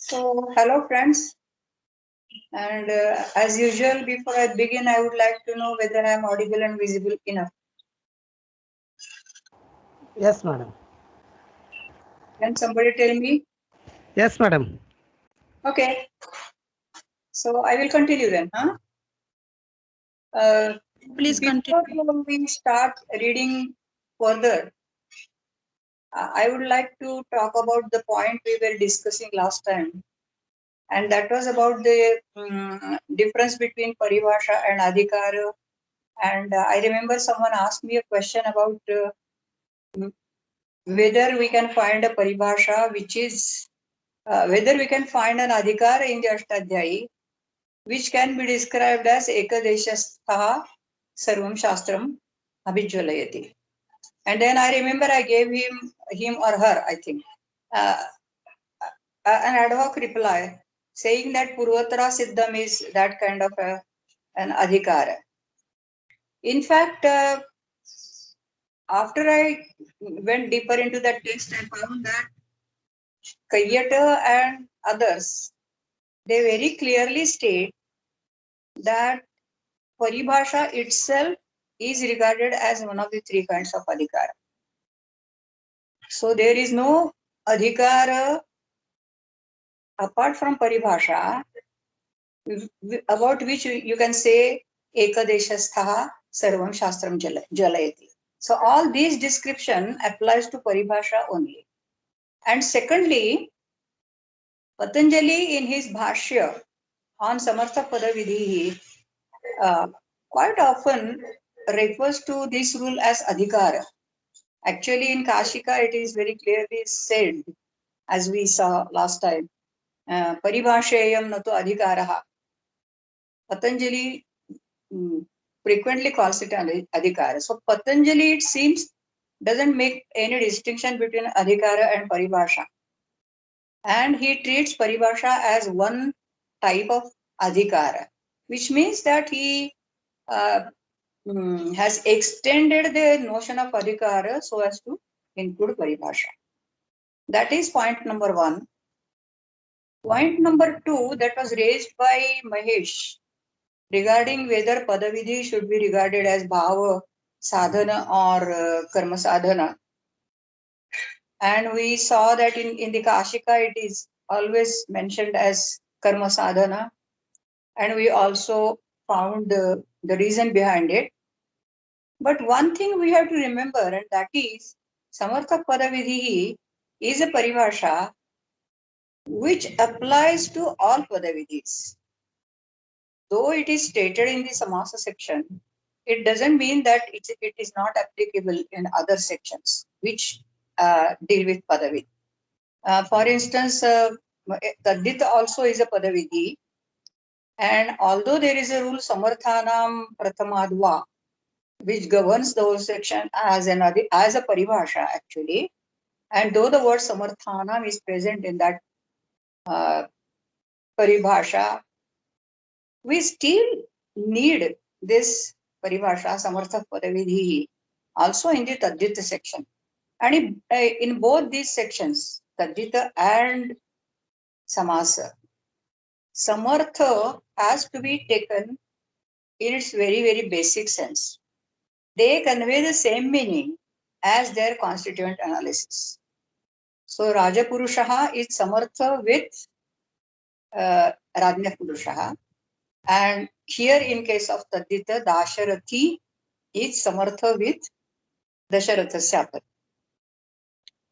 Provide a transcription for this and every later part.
So, hello friends, and as usual, before I begin, I would like to know whether I am audible and visible enough. Yes, madam. Can somebody tell me? Yes, madam. Okay, so I will continue then. Uh, Please Before continue. we start reading further, I would like to talk about the point we were discussing last time, and that was about the difference between paribhasha and adhikara. And I remember someone asked me a question about whether we can find a paribhasha which is whether we can find an adhikar in the Ashtadhyayi which can be described as ekadeshastha sarvam shastram abhijvalayati. And then I remember I gave him or her, I think, uh, an ad hoc reply saying that Purvatara Siddham is that kind of an adhikara. In fact, after I went deeper into that text, I found that Kayyata and others, they very clearly state that paribhasha itself is regarded as one of the three kinds of adhikara. So there is no adhikara apart from paribhasha about which you can say ekadeshastha sarvam shastram jalayati. So all these description applies to paribhasha only. And secondly, Patanjali in his bhashya on Samartha Padavidhi quite often refers to this rule as adhikara. Actually, in Kashika, it is very clearly said, as we saw last time, paribhashayam nato adhikaraha. Patanjali frequently calls it an adhikara. So Patanjali, it seems, doesn't make any distinction between adhikara and paribhasha. And he treats paribhasha as one type of adhikara, which means that he uh, has extended the notion of adhikara so as to include paribhasha. That is point number one. Point number two, that was raised by Mahesh regarding whether Padavidhi should be regarded as Bhava Sadhana or Karma Sadhana. And we saw that in the Kashika it is always mentioned as Karma Sadhana. And we also found the reason behind it. But one thing we have to remember, and that is Samartha Padavidhi is a paribhasha which applies to all Padavidhis. Though it is stated in the Samasa section, it doesn't mean that it is not applicable in other sections which deal with Padavidhi. For instance, Tadita also is a Padavidhi, and although there is a rule Samarthanam Prathamadva, which governs the whole section as a paribhasha actually, and though the word Samarthanam is present in that uh, paribhasha, we still need this paribhasha Samartha Padavidhi also in the Tadjita section. And in both these sections, Tadjita and Samasa, Samartha has to be taken in its very, very basic sense. They convey the same meaning as their constituent analysis. So Raja Purushaha is Samartha with Rajna Purushaha. And here in case of Tadjita, Dasharathi is Samartha with Dasharatha Syapati.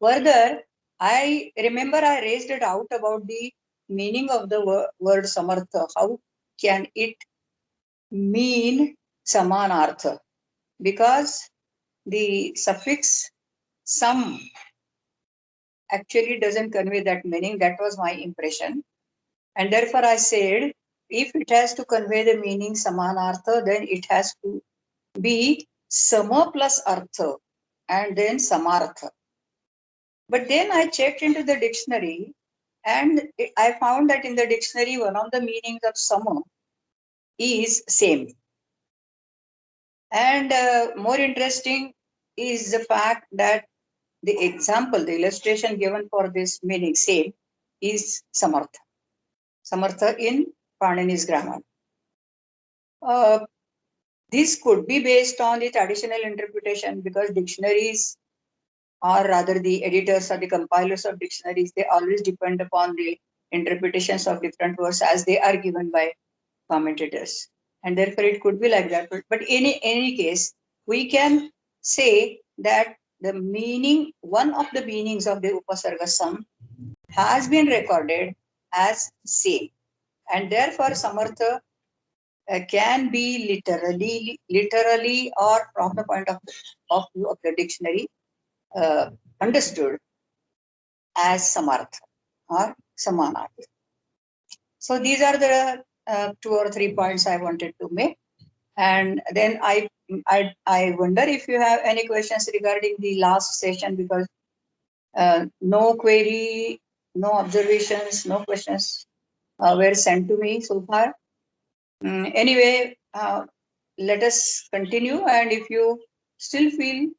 Further, I remember I raised a doubt about the meaning of the word Samartha. How can it mean Samanartha? Because the suffix sam actually doesn't convey that meaning. That was my impression. And therefore I said, if it has to convey the meaning Samanartha, then it has to be Sama plus Artha and then Samartha. But then I checked into the dictionary and I found that in the dictionary, one of the meanings of Sama is same. And more interesting is the fact that the example, the illustration given for this meaning same is Samartha. Samartha in Panini's grammar. This could be based on the traditional interpretation, because dictionaries, or rather the editors or the compilers of dictionaries, they always depend upon the interpretations of different words as they are given by commentators. And therefore it could be like that. But in any case, we can say that the meaning, one of the meanings of the Upasarga Sam has been recorded as same. And therefore Samartha can be literally or from the point of view of the dictionary understood as Samartha or Samanarthi. So these are the 2 or 3 points I wanted to make. And then I wonder if you have any questions regarding the last session, because no query, no observations, no questions were sent to me so far. Anyway, let us continue. And if you still feel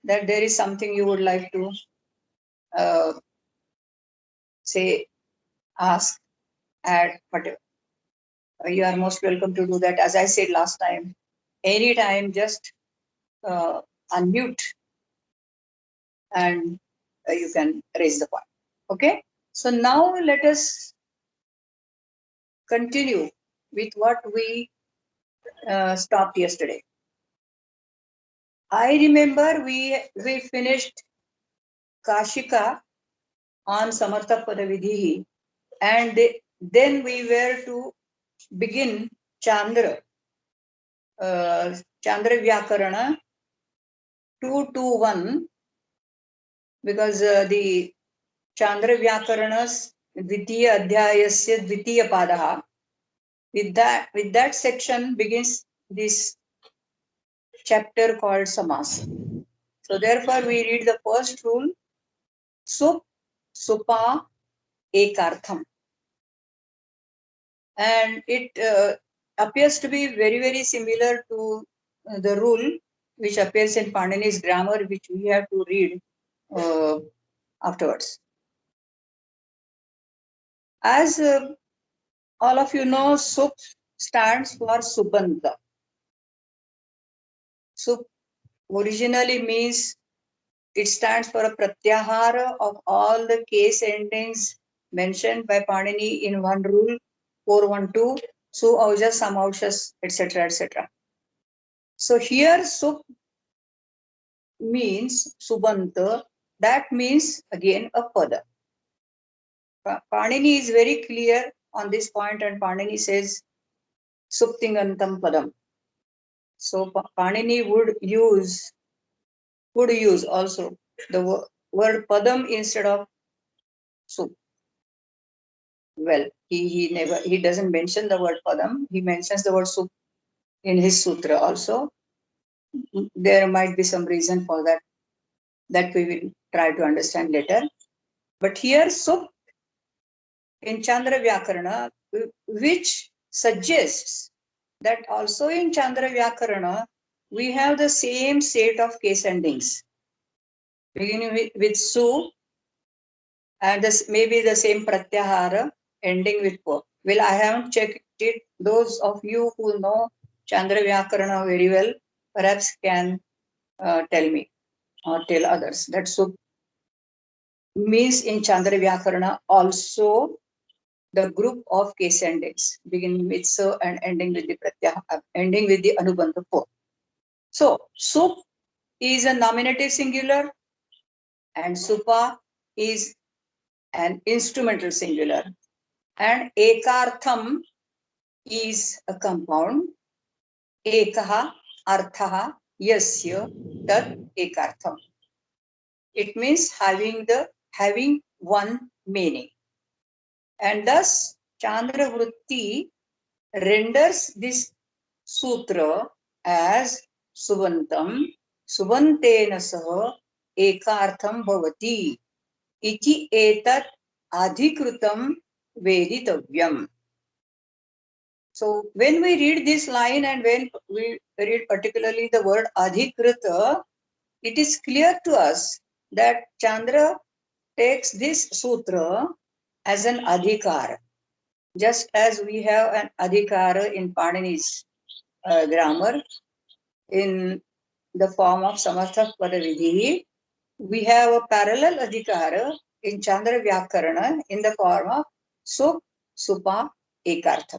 that there is something you would like to say, ask, add, whatever, you are most welcome to do that. As I said last time, anytime, just unmute and you can raise the point. Okay. So now let us continue with what we stopped yesterday. I remember we finished Kashika on Samartha Padavidhi, and then we were to begin Chandra, Chandra Vyakarana 221, because the Chandra Vyakarana's Dvitiya Adhyayasya Dvitiya Padaha, with that section begins this chapter called Samas. So therefore we read the first rule, Sup, Supa, Ekartham. And it appears to be very, very similar to the rule which appears in Panini's grammar, which we have to read afterwards. As all of you know, Sup stands for Subanta. Sup originally means, it stands for a pratyahara of all the case endings mentioned by Panini in one rule, 412, Su, Aujas, Samaushas, etc., etc. So here Sup means Subanta, that means again a pada. Panini is very clear on this point, and Panini says Suptingantam Padam. So Panini would use also the word Padam instead of Sup. Well, he doesn't mention the word Padam, he mentions the word Sup in his sutra also. There might be some reason for that we will try to understand later. But here Sup in Chandra Vyakarana, which suggests that also in Chandra Vyakarana we have the same set of case endings, beginning with Su, and this maybe the same Pratyahara ending with Po. Well, I haven't checked it. Those of you who know Chandra Vyakarana very well perhaps can tell me or tell others that Su means in Chandra Vyakarana also the group of case endings, beginning with So and ending with the Pratyahara, ending with the Anubandha Po. So Sup is a nominative singular and Supa is an instrumental singular, and Ekartham is a compound. Ekaha Arthaha Yasya Tat Ekartham. It means having one meaning. And thus Chandra Vritti renders this sutra as Subantam, Subantena saha Ekartham bhavati iti etat adhikrutam veditavyam. So when we read this line and when we read particularly the word adhikrita, it is clear to us that Chandra takes this sutra as an adhikar, just as we have an adhikara in Panini's grammar in the form of samarthak padavidhi, we have a parallel adhikara in Chandra Vyakarana in the form of sup, supa, ekartham.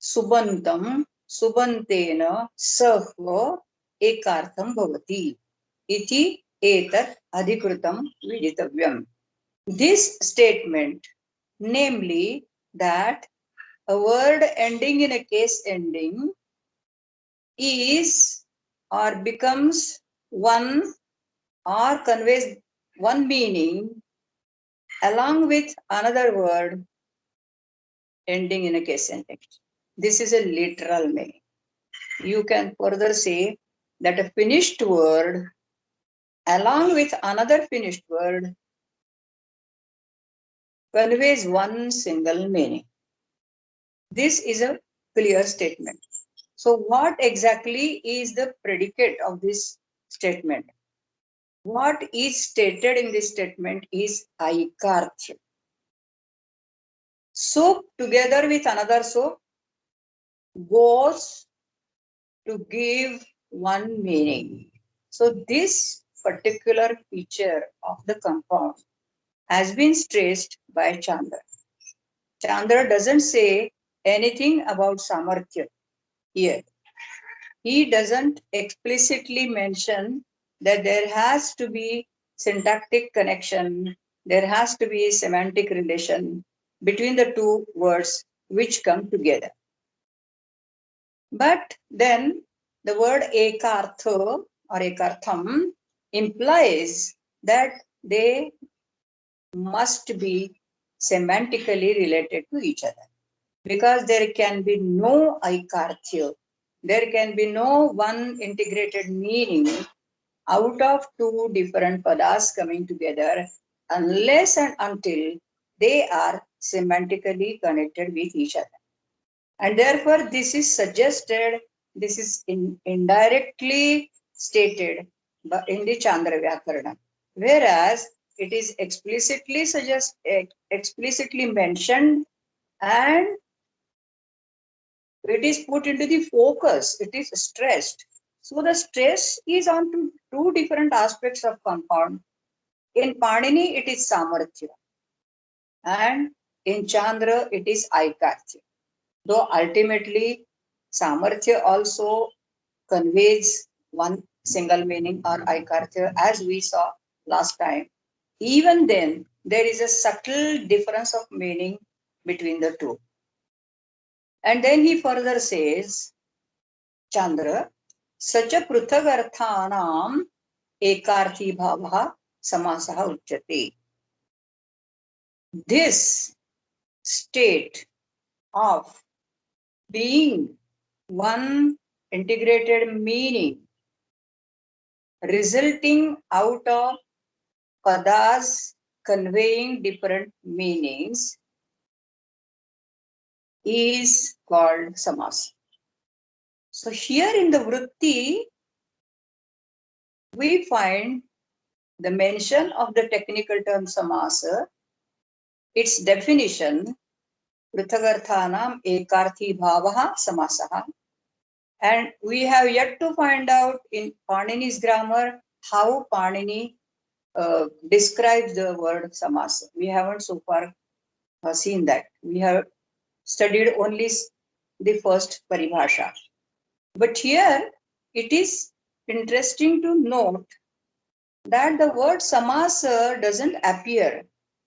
Subantam, subantena, sahva, ekartham bhavati. Iti etat adhikrutam viditavyam. This statement, namely that a word ending in a case ending is or becomes one or conveys one meaning along with another word ending in a case sentence. This is a literal meaning. You can further say that a finished word along with another finished word conveys one single meaning. This is a clear statement. So what exactly is the predicate of this statement? What is stated in this statement is aikarthya. Soup together with another soup goes to give one meaning. So this particular feature of the compound has been stressed by Chandra. Chandra doesn't say anything about Samarthya here. He doesn't explicitly mention that there has to be syntactic connection, there has to be semantic relation between the two words which come together. But then the word ekartha or ekartham implies that they must be semantically related to each other, because there can be no aikarthya, there can be no one integrated meaning out of two different padas coming together unless and until they are semantically connected with each other. And therefore, this is suggested, this is indirectly stated in the Chandra Vyakarana, whereas it is explicitly mentioned, and it is put into the focus, it is stressed. So the stress is on to two different aspects of compound. In Panini, it is Samarthya, and in Chandra, it is Aikarthya. Though ultimately, Samarthya also conveys one single meaning or Aikarthya, as we saw last time. Even then, there is a subtle difference of meaning between the two. And then he further says, Chandra, sacha pruthagarthanam ekarthi bhavaha samasaha uchyate. This state of being one integrated meaning resulting out of padas conveying different meanings is called samas. So here in the vritti, we find the mention of the technical term samasa, its definition, prithagarthanam ekarthi bhavaha samasaha. And we have yet to find out in Panini's grammar how Panini describes the word samasa. We haven't so far seen that. We have studied only the first paribhasha. But here it is interesting to note that the word samasa doesn't appear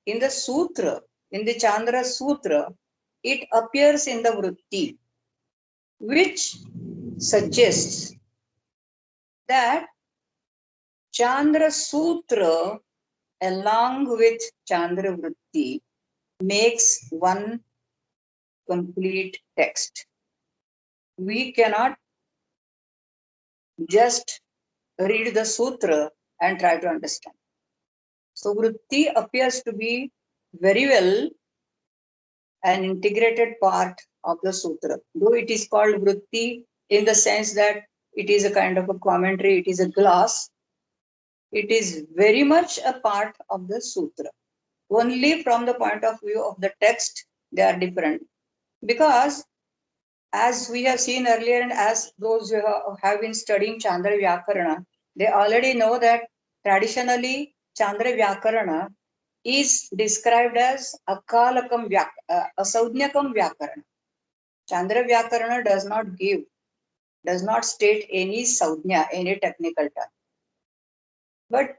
in the sutra, in the Chandra Sutra. It appears in the vritti, which suggests that Chandra Sutra along with Chandra Vritti makes one complete text. We cannot just read the sutra and try to understand. So Vritti appears to be very well an integrated part of the sutra, though it is called Vritti in the sense that it is a kind of a commentary, it is a gloss. It is very much a part of the sutra. Only from the point of view of the text, they are different. Because as we have seen earlier, and as those who have been studying Chandra Vyakarana, they already know that traditionally Chandra Vyakarana is described as Akalakam Asaudnyakam Vyakarana. Chandra Vyakarana does not state any Saudnya, any technical term. But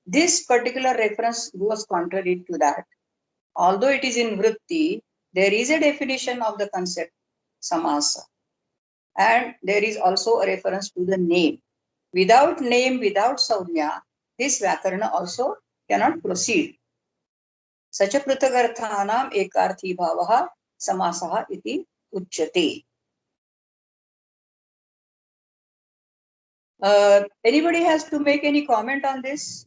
this particular reference goes contrary to that. Although it is in Vritti, there is a definition of the concept Samasa. And there is also a reference to the name. Without name, without Saudnya, this Vyakarana also cannot proceed. Sacha pratagarthanam ekarthi bhavaha samasaha iti uchyate. Anybody has to make any comment on this?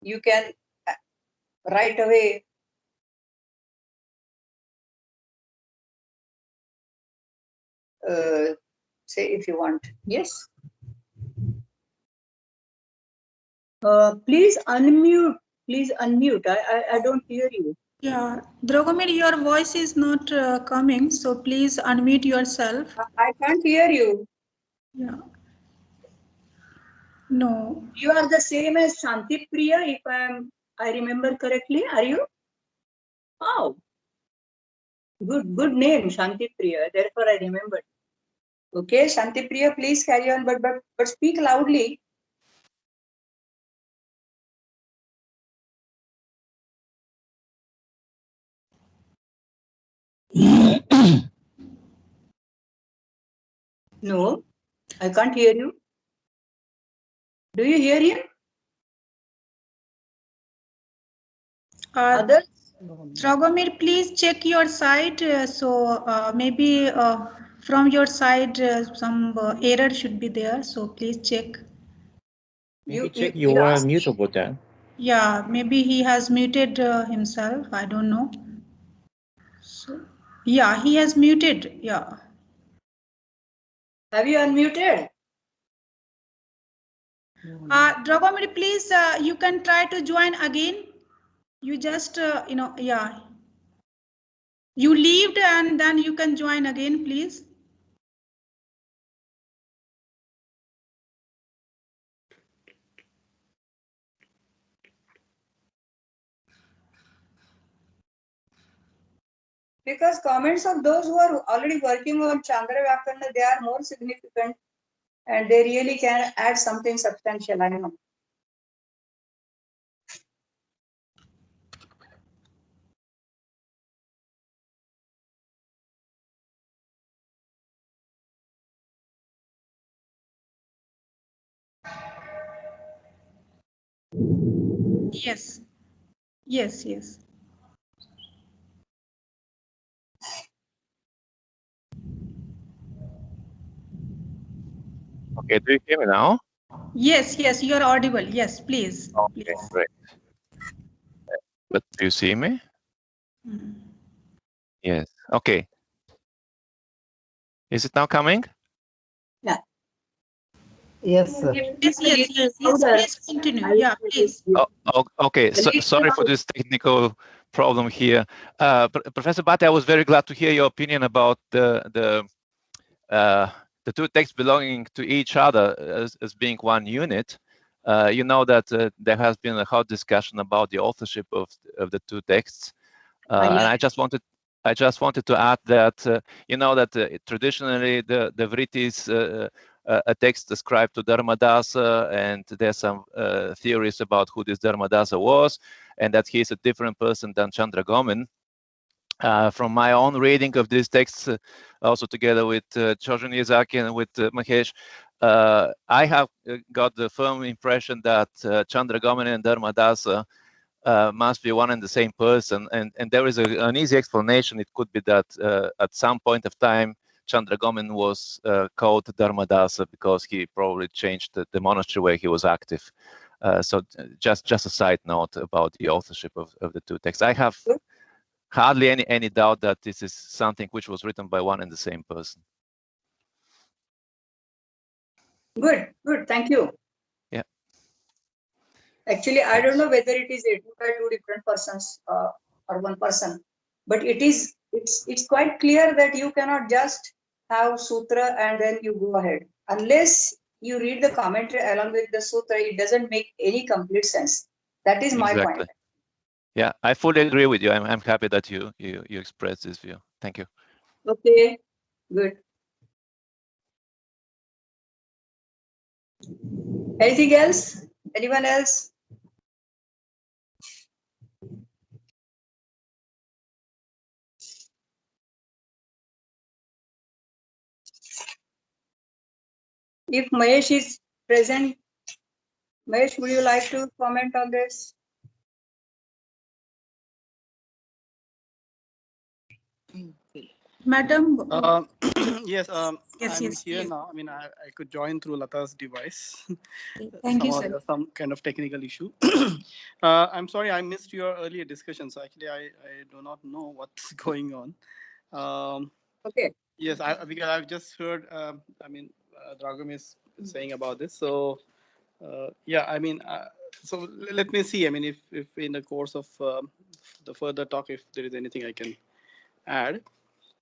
You can right away say if you want. Yes. Please unmute. Please unmute. I don't hear you. Yeah, Dragomir, your voice is not coming, so please unmute yourself. I can't hear you. Yeah. No. You are the same as Shanti Priya, if I remember correctly. Are you? Oh, good name, Shanti Priya. Therefore, I remembered. Okay, Shanti Priya, please carry on, but speak loudly. No, I can't hear you. Do you hear him? Others? Dragomir, please check your side. Maybe from your side some error should be there. So please check. Maybe check you are mutable then. Yeah, maybe he has muted himself. I don't know. So, yeah, he has muted. Yeah. Have you unmuted? Dragomir, please, you can try to join again. You just, yeah. You leaved and then you can join again, please. Because comments of those who are already working on Chandra Vyakarana, they are more significant and they really can add something substantial. I know. Yes. Yes, yes. Okay, do you hear me now? Yes, yes, you are audible. Yes, please. Okay, Please. great. But do you see me? Mhm. Yes. Okay. Is it now coming? Yeah. Yes, sir. Yes, yes, yes, yes. Please continue. Yeah, please. Okay. So, sorry for this technical problem here. Professor Bhatt, I was very glad to hear your opinion about the two texts belonging to each other as being one unit. You know that there has been a hot discussion about the authorship of the two texts, and I just wanted to add that you know that traditionally the Vritti is a text ascribed to Dharmadasa, and there's some theories about who this Dharmadasa was, and that he's a different person than Chandragomin. From my own reading of these texts, also together with Choujun Yazaki and with Mahesh, I have got the firm impression that Chandragomin and Dharmadasa must be one and the same person. And there is an easy explanation. It could be that at some point of time, Chandragomin was called Dharmadasa because he probably changed the monastery where he was active. So just a side note about the authorship of the two texts. I have hardly any doubt that this is something which was written by one and the same person. Good. Thank you. Yeah. Actually, I don't know whether it is written by two different persons or one person, but it's quite clear that you cannot just have sutra and then you go ahead. Unless you read the commentary along with the sutra, it doesn't make any complete sense. That is my Exactly. point. Yeah, I fully agree with you. I'm happy that you expressed this view. Thank you. Okay, good. Anything else? Anyone else? If Mahesh is present, Mahesh, would you like to comment on this? Madam. Yes, Yes, I'm yes, here please. now. I mean, I could join through Lata's device. Thank you, Somehow sir. there's some kind of technical issue. I'm sorry, I missed your earlier discussion. So actually, I do not know what's going on. Okay. Yes, because I've just heard, I mean, Dragom is saying about this. So, yeah, I mean, so let me see. I mean, if in the course of the further talk, if there is anything I can add.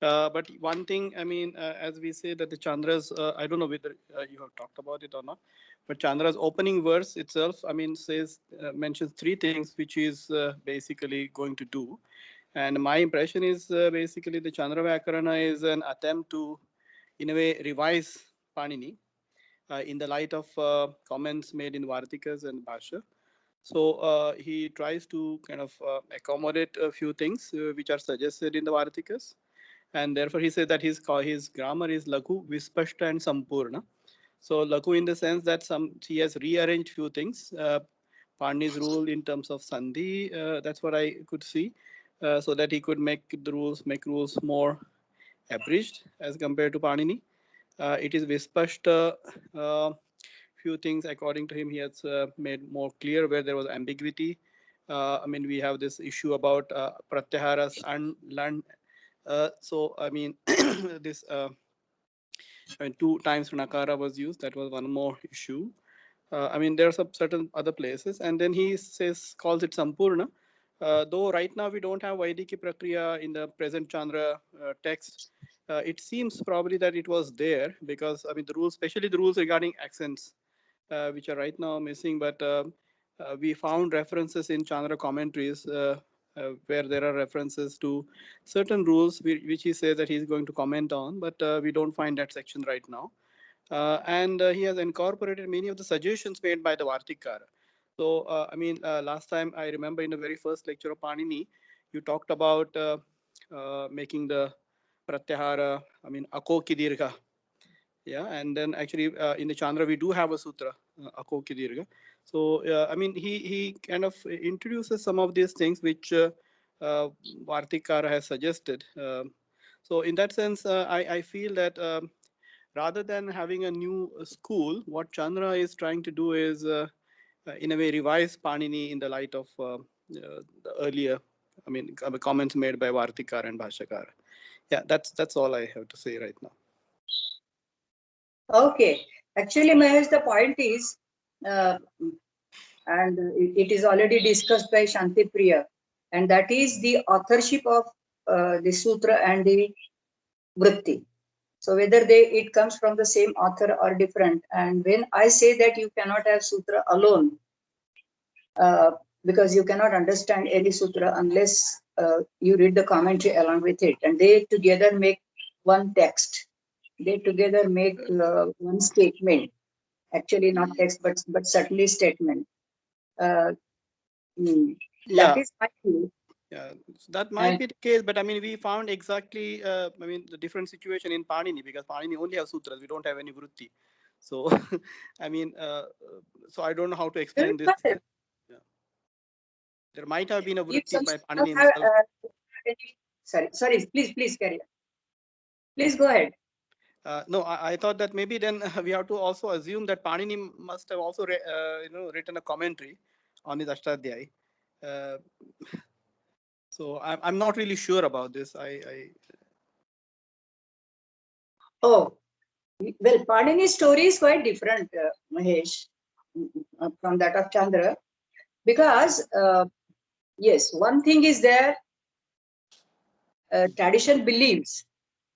But one thing, I mean, as we say that the Chandra's, I don't know whether you have talked about it or not, but Chandra's opening verse itself, I mean, says, mentions three things which is basically going to do. And my impression is basically the Chandra Vyakarana is an attempt to, in a way, revise Panini in the light of comments made in Vartikas and Bhasha. So he tries to kind of accommodate a few things which are suggested in the Vartikas. And therefore he said that his grammar is Laku, Vispashta and Sampurna. So Laku in the sense that he has rearranged few things. Panini's rule in terms of Sandhi, that's what I could see. So that he could make rules more abridged as compared to Panini. It is Vispashta, few things according to him he has made more clear where there was ambiguity. I mean, we have this issue about pratyaharas and land. So I mean, this I mean, 2 times nakara was used. That was one more issue. I mean, there are some certain other places, and then he calls it Sampurna. Though right now we don't have Vaidiki Prakriya in the present Chandra text, it seems probably that it was there because I mean the rules, especially the rules regarding accents, which are right now missing. But we found references in Chandra commentaries where there are references to certain rules which he says that he's going to comment on, but we don't find that section right now. And he has incorporated many of the suggestions made by the Vartikara. So, I mean, last time I remember in the very first lecture of Panini, you talked about making the pratyahara, I mean, ako kidirgha. Yeah, and then actually in the Chandra, we do have a sutra, ako kidirgha. So, I mean, he kind of introduces some of these things which Vartikara has suggested. So in that sense, I feel that rather than having a new school, what Chandra is trying to do is, in a way, revise Panini in the light of the earlier, I mean, comments made by Vartikara and Bhashakara. Yeah, that's all I have to say right now. Okay. Actually, Mahesh, the point is, and it is already discussed by Shanti Priya, and that is the authorship of the sutra and the vritti. So whether it comes from the same author or different. And when I say that you cannot have sutra alone, because you cannot understand any sutra unless you read the commentary along with it, and they together make one text. They together make one statement. Actually, not text, but certainly statement. That Yeah. is my view. Yeah, so that might be the case, but I mean, we found exactly, I mean, the different situation in Panini because Panini only have sutras. We don't have any vritti. So, I mean, so I don't know how to explain this. Yeah. There might have been a vritti by Panini himself. Sorry, please carry on. Please go ahead. No, I thought that maybe then we have to also assume that Panini must have also, written a commentary on his Ashtadhyay. So I'm not really sure about this. Oh, well, Panini's story is quite different, Mahesh, from that of Chandra. Because yes, one thing is there, tradition believes,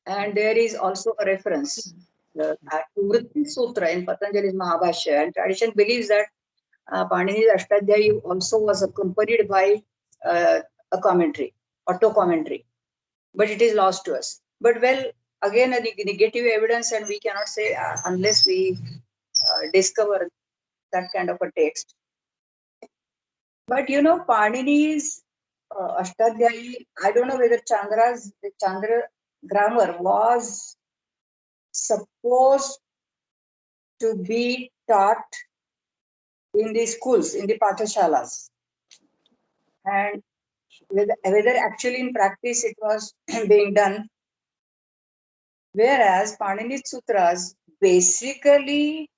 and there is also a reference to Vritti Sutra in Patanjali's Mahabhashya, and tradition believes that Panini's Ashtadhyayi also was accompanied by a commentary, auto commentary, but it is lost to us. But well, again, a negative evidence, and we cannot say unless we discover that kind of a text. But you know, Panini's Ashtadhyayi, I don't know whether Chandra grammar was supposed to be taught in the schools, in the pathashalas, and whether actually in practice it was being done. Whereas Panini's sutras basically,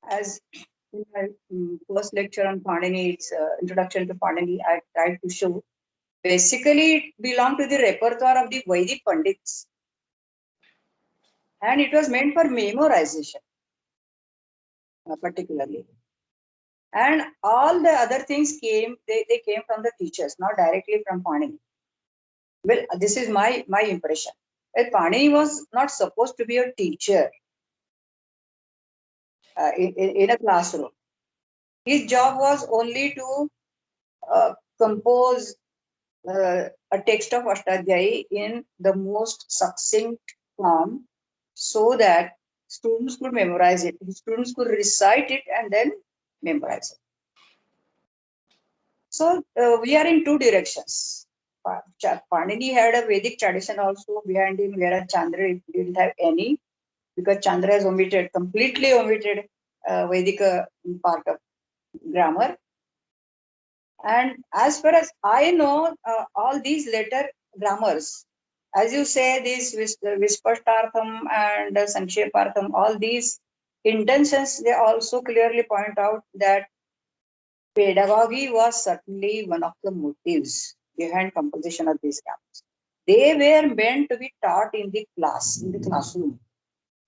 as in my first lecture on Panini, its introduction to Panini, I tried to show, basically it belonged to the repertoire of the Vedic Pandits. And it was meant for memorization, particularly. And all the other things came, they came from the teachers, not directly from Panini. Well, this is my impression. That Panini was not supposed to be a teacher in a classroom. His job was only to compose a text of Ashtadhyayi in the most succinct form so that students could memorize it. Students could recite it and then memorize it. So we are in two directions. Panini had a Vedic tradition also behind him, whereas Chandra didn't have any, because Chandra has completely omitted Vedic part of grammar. And as far as I know, all these later grammars, as you say, these Vispashtartham and Sankshepartham, all these intentions, they also clearly point out that pedagogy was certainly one of the motives behind composition of these grammars. They were meant to be taught in the class, in the classroom.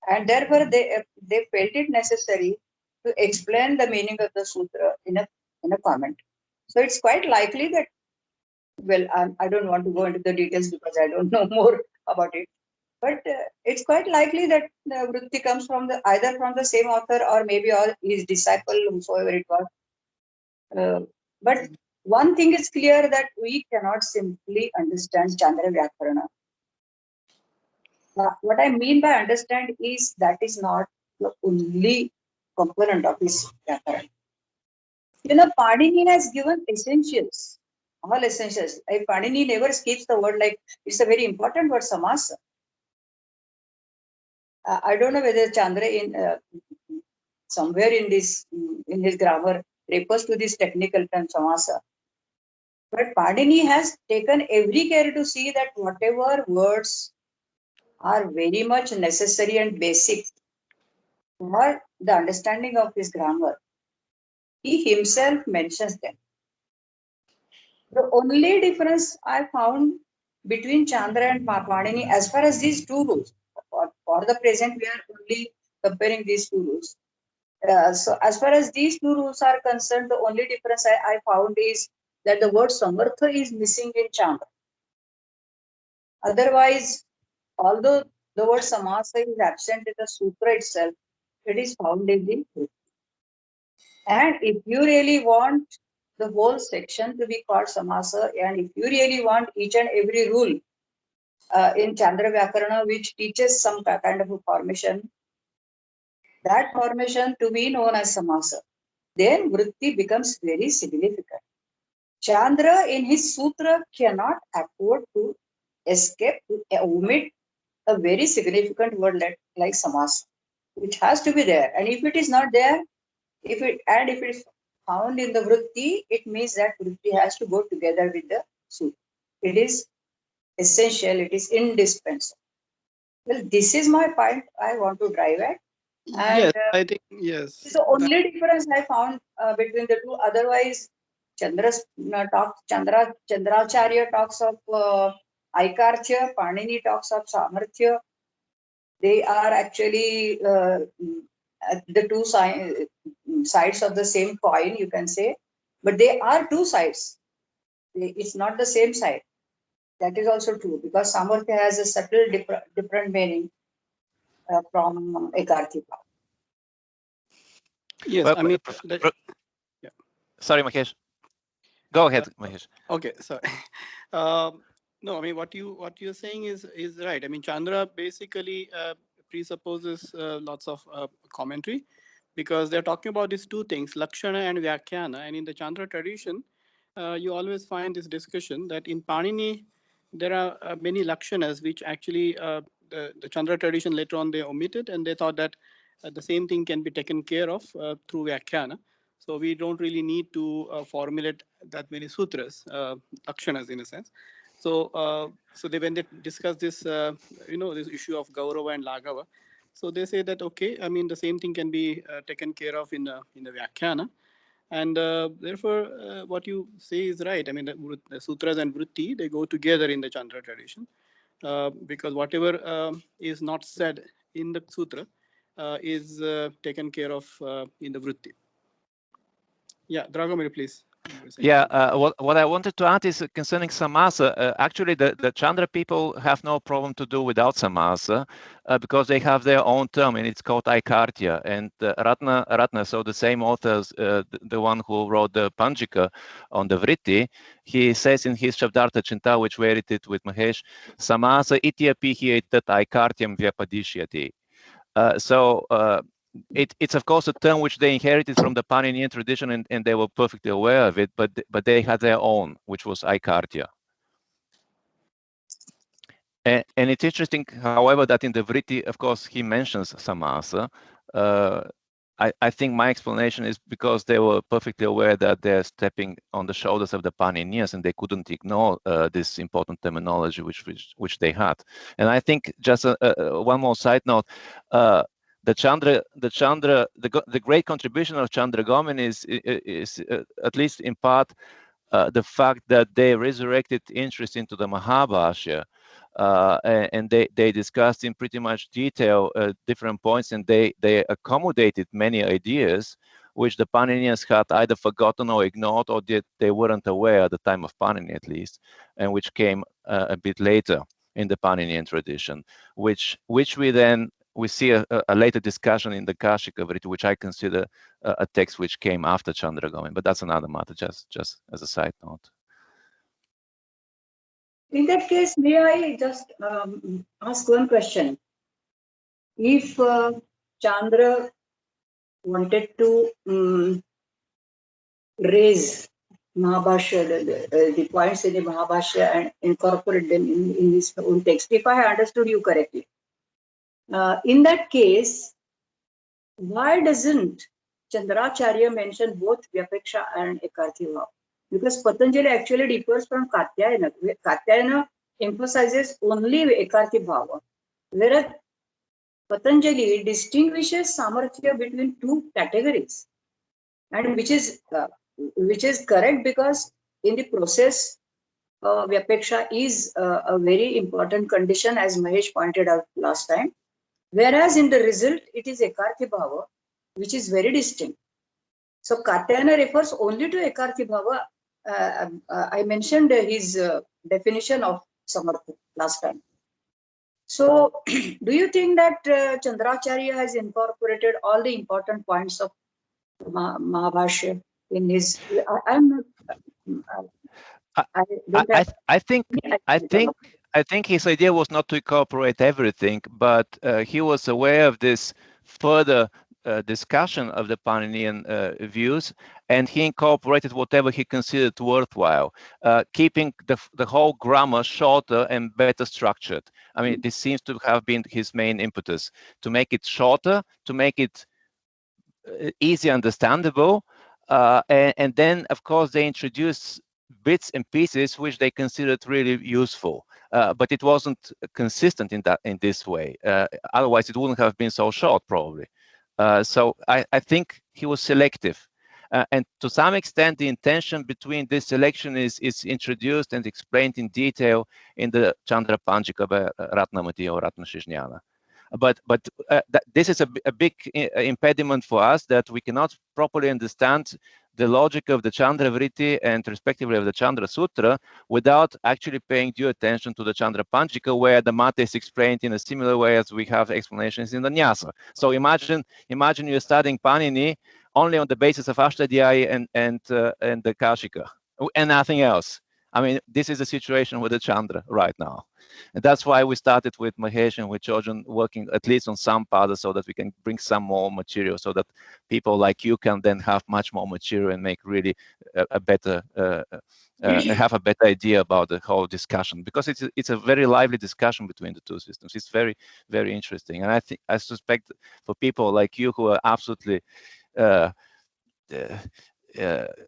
And therefore, they felt it necessary to explain the meaning of the sutra in a comment. So it's quite likely that, well, I don't want to go into the details because I don't know more about it. But it's quite likely that Vritti comes from either from the same author or maybe all his disciple, whosoever it was. But one thing is clear, that we cannot simply understand Chandra Vyakarana. What I mean by understand is that is not the only component of his Vyakarana. You know, Panini has given essentials, all essentials. Like Panini never skips the word, like it's a very important word, samasa. I don't know whether Chandra somewhere in his grammar refers to this technical term samasa. But Panini has taken every care to see that whatever words are very much necessary and basic for the understanding of his grammar, he himself mentions them. The only difference I found between Chandra and Panini, as far as these two rules, for the present, we are only comparing these two rules. So as far as these two rules are concerned, the only difference I found is that the word samartha is missing in Chandra. Otherwise, although the word samasa is absent in the sutra itself, it is found in the Vritti. And if you really want the whole section to be called samasa, and if you really want each and every rule in Chandra Vyakarana which teaches some kind of a formation, that formation to be known as samasa, then Vritti becomes very significant. Chandra in his sutra cannot afford to escape, to omit a very significant word like samasa. It has to be there. And if it is not there, if it is found in the Vritti, it means that Vritti has to go together with the sutra. It is essential, it is indispensable. Well, this is my point I want to drive at. And Yes, I think, yes. it's the only difference I found between the two. Otherwise, Chandracharya talks of Aikarcha, Panini talks of Samarthya. They are actually the two sides of the same coin, you can say. but they are two sides. It's not the same side. That is also true because Samarthya has a subtle different meaning from Ekarthi Bhav. Yes, Well, I mean, yeah. Sorry, Mahesh. Go ahead, Mahesh. Okay, sorry. No, I mean what you're saying is right. I mean Chandra basically presupposes lots of commentary because they're talking about these two things, Lakshana and Vyakhyana, and in the Chandra tradition, you always find this discussion that in Panini there are many Lakshanas which actually the Chandra tradition later on they omitted, and they thought that the same thing can be taken care of through Vyakhyana. So we don't really need to formulate that many sutras, lakshanas in a sense. So when they discuss this, this issue of Gaurava and Laghava, so they say that okay, I mean the same thing can be taken care of in the Vyakhyana, and therefore what you say is right. I mean the sutras and vritti they go together in the Chandra tradition because whatever is not said in the sutra is taken care of in the vritti. Yeah, Dragomir, please. Yeah, what I wanted to add is concerning samasa. Actually, the Chandra people have no problem to do without samasa because they have their own term, and it's called Aikartya. And Ratna, so the same author, the one who wrote the Panjika on the Vritti, he says in his Shabdartha Chinta, which we edited with Mahesh, samasa ityapi etat Aikartyam vyapadishyati. It's of course a term which they inherited from the Paninian tradition, and they were perfectly aware of it, but they had their own, which was Aikartya. And it's interesting, however, that in the Vritti, of course, he mentions samasa. I think my explanation is because they were perfectly aware that they're stepping on the shoulders of the Paninians, and they couldn't ignore this important terminology which they had. And I think just one more side note. The great contribution of Chandra Gomin is at least in part the fact that they resurrected interest into the Mahabhashya, and they discussed in pretty much detail different points, and they accommodated many ideas which the Paninians had either forgotten or ignored, or they weren't aware at the time of Panini at least, and which came a bit later in the Paninian tradition, which we see a later discussion in the Kashika Vritti, which I consider a text which came after Chandra Gomin, but that's another matter, just as a side note. In that case, may I just ask one question? If Chandra wanted to raise Mahabhashya, the points in the Mahabhashya and incorporate them in his own text, if I understood you correctly, in that case, why doesn't Chandracharya mention both Vyapeksha and Ekarthi Bhav? Because Patanjali actually differs from Katyayana. Katyayana emphasizes only Ekarthi Bhava, whereas Patanjali distinguishes Samarthya between two categories, and which is correct because in the process, Vyapeksha is a very important condition, as Mahesh pointed out last time. Whereas in the result, it is Ekarthi Bhava, which is very distinct. So Katyayana refers only to Ekarthi Bhava. I mentioned his definition of Samarthya last time. So do you think that Chandracharya has incorporated all the important points of Mahabhashya in his? I think his idea was not to incorporate everything, but he was aware of this further discussion of the Paninian views, and he incorporated whatever he considered worthwhile, keeping the whole grammar shorter and better structured. I mean, this seems to have been his main impetus, to make it shorter, to make it easy understandable, and then, of course, they introduced bits and pieces which they considered really useful, but it wasn't consistent in this way. Otherwise, it wouldn't have been so short, probably. So I think he was selective, and to some extent, the intention between this selection is introduced and explained in detail in the Chandra Panjika by Ratnamati or Ratnashishnyana. But this is a big impediment for us, that we cannot properly understand the logic of the Chandra Vritti and respectively of the Chandra Sutra without actually paying due attention to the Chandra Panchika, where the Mata is explained in a similar way as we have explanations in the Nyasa. So imagine you're studying Panini only on the basis of Ashtadhyayi and the Kashika and nothing else. I mean, this is the situation with the Chandra right now. And that's why we started with Mahesh and with Chojan working at least on some paths so that we can bring some more material so that people like you can then have much more material and make really a better, have a better idea about the whole discussion, because it's a very lively discussion between the two systems. It's very, very interesting. And I suspect for people like you who are absolutely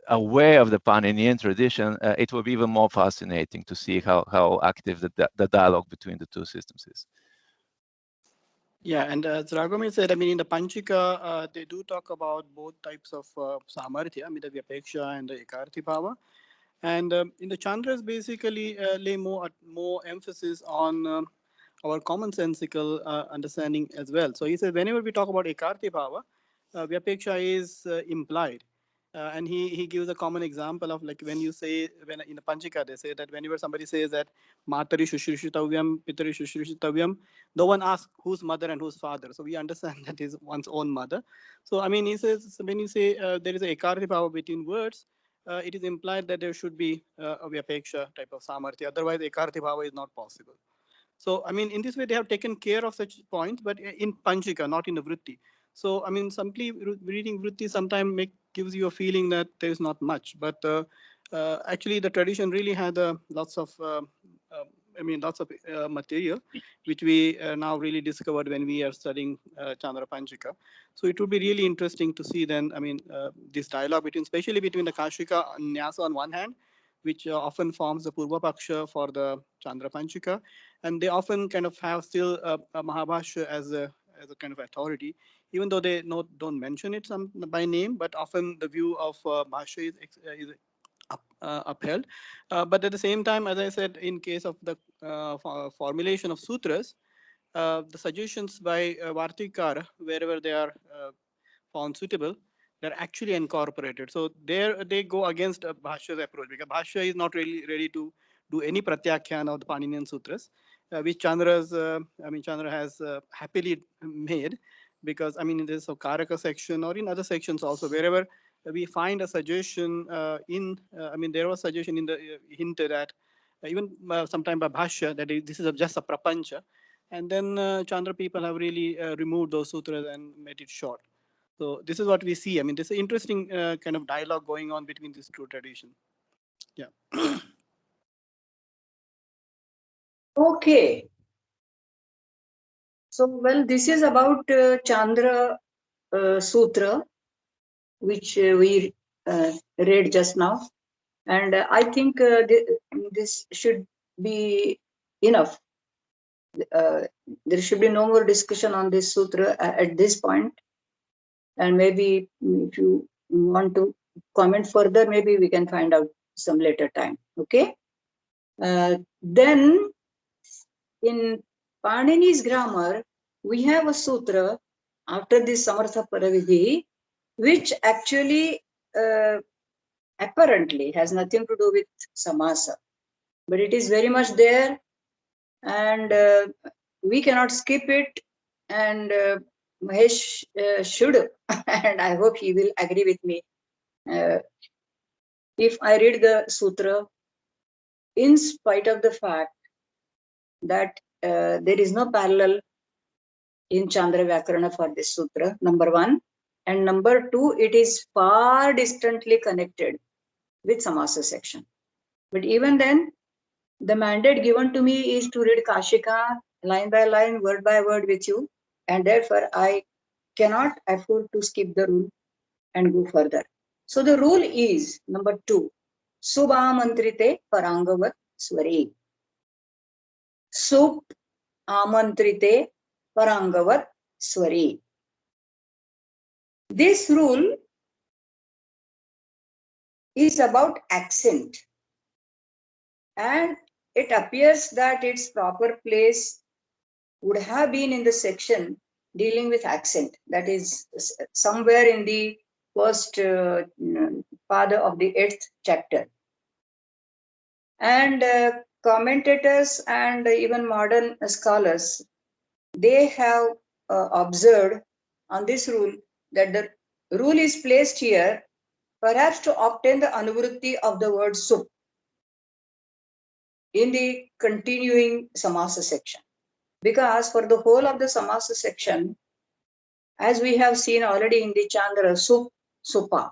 aware of the Paninian tradition, it will be even more fascinating to see how active the dialogue between the two systems is. Yeah, and as Raghuram said, I mean, in the Panchika, they do talk about both types of samarthya, I mean, the Vyapeksha and the Ekarti Bhava. And in the Chandras, basically lay more emphasis on our commonsensical understanding as well. So he says, whenever we talk about Ekarti Bhava, Vyapeksha is implied. And he gives a common example of, like, when you say, when in the Panchika, they say that whenever somebody says that Matari Shushrishitavyam, Pitari Shushrishitavyam, no one asks whose mother and whose father. So we understand that is one's own mother. So, I mean, he says, when you say there is a Ekarti Bhava between words, it is implied that there should be a Vyapeksha type of samarthya. Otherwise, Ekarti Bhava is not possible. So, I mean, in this way, they have taken care of such points, but in Panchika, not in the Vritti. So, I mean, simply reading Vritti sometimes gives you a feeling that there is not much. But actually, the tradition really had lots of material, which we now really discovered when we are studying Chandra Panchika. So it would be really interesting to see then, I mean, this dialogue especially between the Kashika and Nyasa on one hand, which often forms the Purva Paksha for the Chandra Panchika. And they often kind of have still a Mahabhashya as a kind of authority, even though they don't mention it by name, but often the view of Bhashya is upheld. But at the same time, as I said, in case of the formulation of sutras, the suggestions by Vartikara, wherever they are found suitable, they're actually incorporated. So there they go against Bhashya's approach, because Bhashya is not really ready to do any pratyakhyana of the Paninian sutras, which Chandra has happily made, because, I mean, in this Karaka section or in other sections also, wherever we find a suggestion there was suggestion in the hint that even sometime by Bhashya that this is just a prapancha, and then Chandra people have really removed those sutras and made it short. So this is what we see. I mean, this is interesting kind of dialogue going on between these two traditions. Yeah. Okay. So, well, this is about Chandra Sutra, which we read just now. And I think this should be enough. There should be no more discussion on this sutra at this point. And maybe if you want to comment further, maybe we can find out some later time. Okay. Then in Panini's grammar, we have a sutra after this Samartha Paravidhi, which actually apparently has nothing to do with samasa, but it is very much there, and we cannot skip it. And Mahesh should, and I hope he will agree with me. If I read the sutra, in spite of the fact that there is no parallel in Chandra Vyakarana for this sutra, number one, and number two, it is far distantly connected with samasa section. But even then, the mandate given to me is to read Kashika line by line, word by word with you, and therefore I cannot afford to skip the rule and go further. So the rule is number two, Subhamantrite Parangavat Swari. Sub Amantrite Parangavat Swari. This rule is about accent, and it appears that its proper place would have been in the section dealing with accent. That is somewhere in the first pada of the 8th chapter. And commentators and even modern scholars, they have observed on this rule that the rule is placed here perhaps to obtain the anuvrutti of the word sup in the continuing samasa section. Because for the whole of the samasa section, as we have seen already in the Chandra, sup, supa,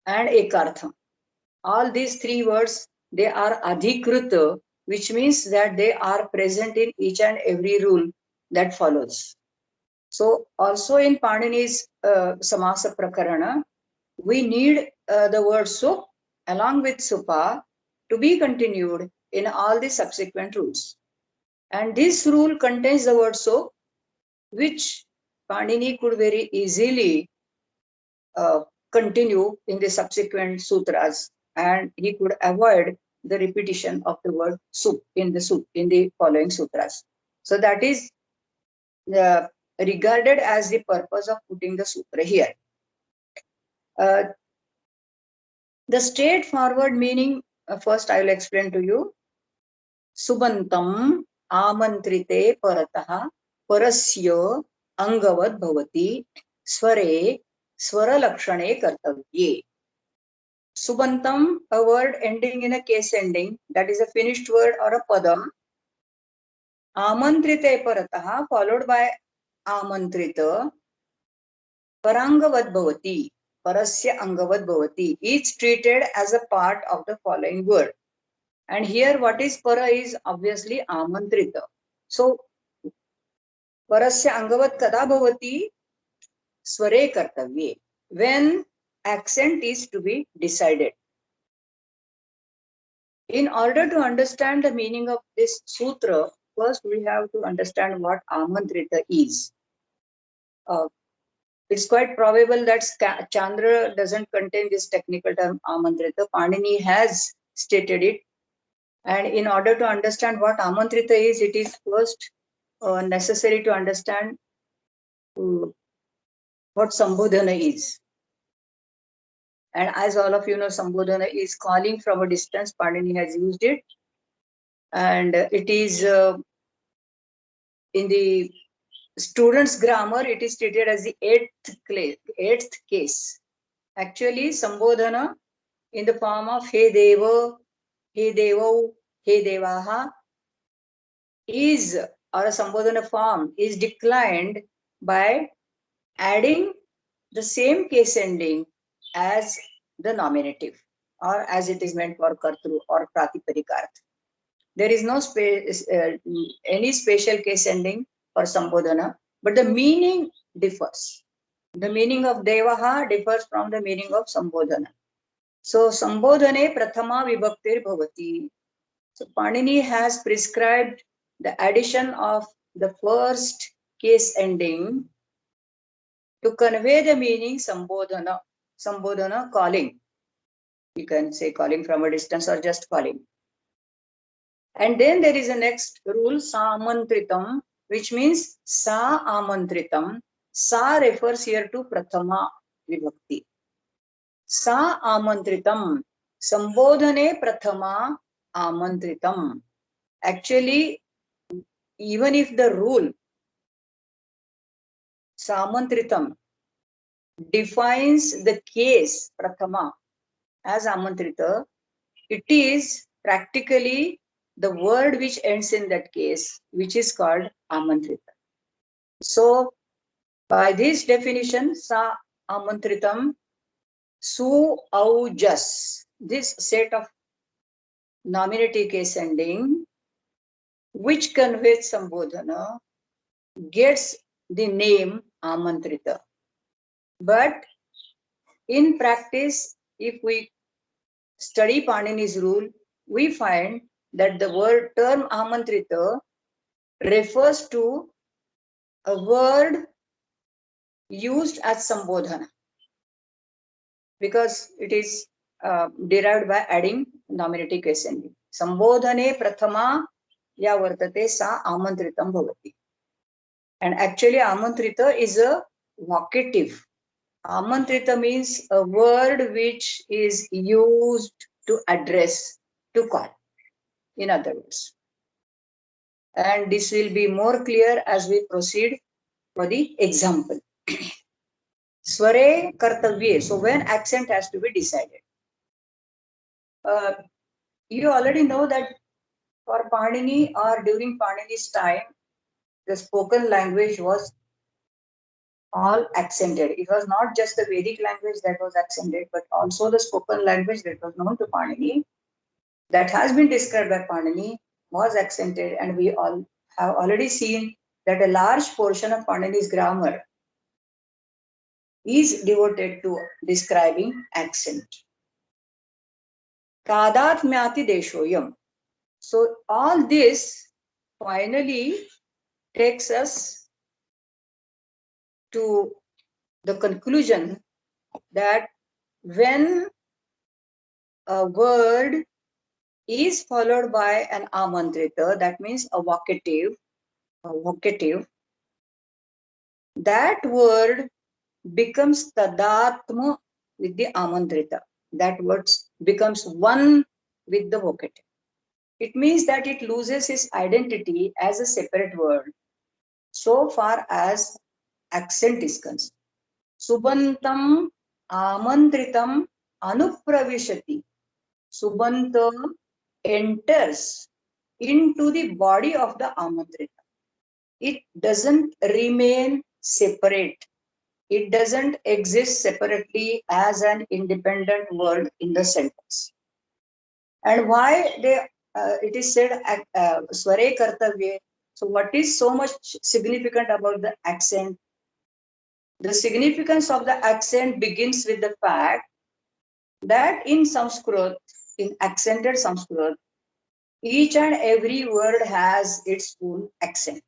and ekartham, all these three words, they are adhikruta, which means that they are present in each and every rule that follows. So also in Panini's samasa prakarana, we need the word sup along with supa to be continued in all the subsequent rules. And this rule contains the word sup, which Panini could very easily continue in the subsequent sutras, and he could avoid the repetition of the word sup in the following sutras. So that is regarded as the purpose of putting the sutra here. The straightforward meaning, first I will explain to you. Subantam amantrite paratah parasya angavad bhavati sware swara lakshane kartavye. Subantam, a word ending in a case ending, that is a finished word or a pada. Amantrite paratah, followed by amantrita. Parangavad bhavati, parasya angavad bhavati, is treated as a part of the following word. And here what is para is obviously amantrita. So parasya angavad kada bhavati sware kartavye, when accent is to be decided. In order to understand the meaning of this sutra, first we have to understand what amantrita is. It's quite probable that Chandra doesn't contain this technical term amantrita. Panini has stated it. And in order to understand what amantrita is, it is first necessary to understand what sambodhana is. And as all of you know, sambodhana is calling from a distance. Panini has used it. And it is in the students' grammar, it is treated as the eighth case. Actually, sambodhana in the form of He Deva, He Devo, He Devaha is, or a sambodhana form, is declined by adding the same case ending as the nominative, or as it is meant for kartru or pratipadikart. There is no any special case ending for sambodhana, but the meaning differs. The meaning of devaha differs from the meaning of sambodhana. So sambodhane prathama vibhaktir bhavati. So Panini has prescribed the addition of the first case ending to convey the meaning sambodhana. Sambodhana, calling. You can say calling from a distance or just calling. And then there is a next rule, samantritam, which means sa amantritam. Sa refers here to prathama vibhakti. Sa amantritam, sambodhane prathama amantritam. Actually, even if the rule samantritam defines the case prathama as amantrita, it is practically the word which ends in that case, which is called amantrita. So by this definition, sa amantritam, su au jas, this set of nominative case ending which conveys sambodhana gets the name amantrita. But in practice, if we study Panini's rule, we find that the word term amantrita refers to a word used as sambodhana, because it is derived by adding nominative case ending. Sambodhane prathama ya vartate sa amantritam bhavati. And actually amantrita is a vocative Amantrita means a word which is used to address, to call, in other words. And this will be more clear as we proceed for the example. Sware kartavye. So when accent has to be decided. You already know that for Panini or during Panini's time, the spoken language was all accented. It was not just the Vedic language that was accented, but also the spoken language that was known to Panini, that has been described by Panini, was accented, and we all have already seen that a large portion of Panini's grammar is devoted to describing accent. Tadatmyati deshoyam. So all this finally takes us to the conclusion that when a word is followed by an amantrita, that means a vocative, that word becomes tadatma with the amantrita. That word becomes one with the vocative. It means that it loses its identity as a separate word so far as accent is concerned. Subantam amantritam anupravishati. Subanta enters into the body of the amantrita. It doesn't remain separate. It doesn't exist separately as an independent word in the sentence. And why it is said sware kartavye. So what is so much significant about the accent? The significance of the accent begins with the fact that in Sanskrit, in accented Sanskrit, each and every word has its own accent.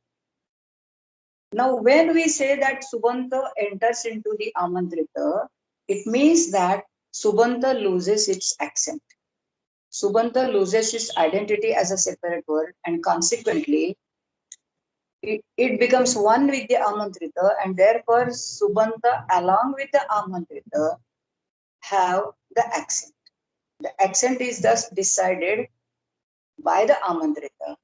Now, when we say that Subanta enters into the amantrita, it means that Subanta loses its accent. Subanta loses its identity as a separate word, and consequently, it becomes one with the amantrita, and therefore Subanta along with the amantrita have the accent. The accent is thus decided by the amantrita,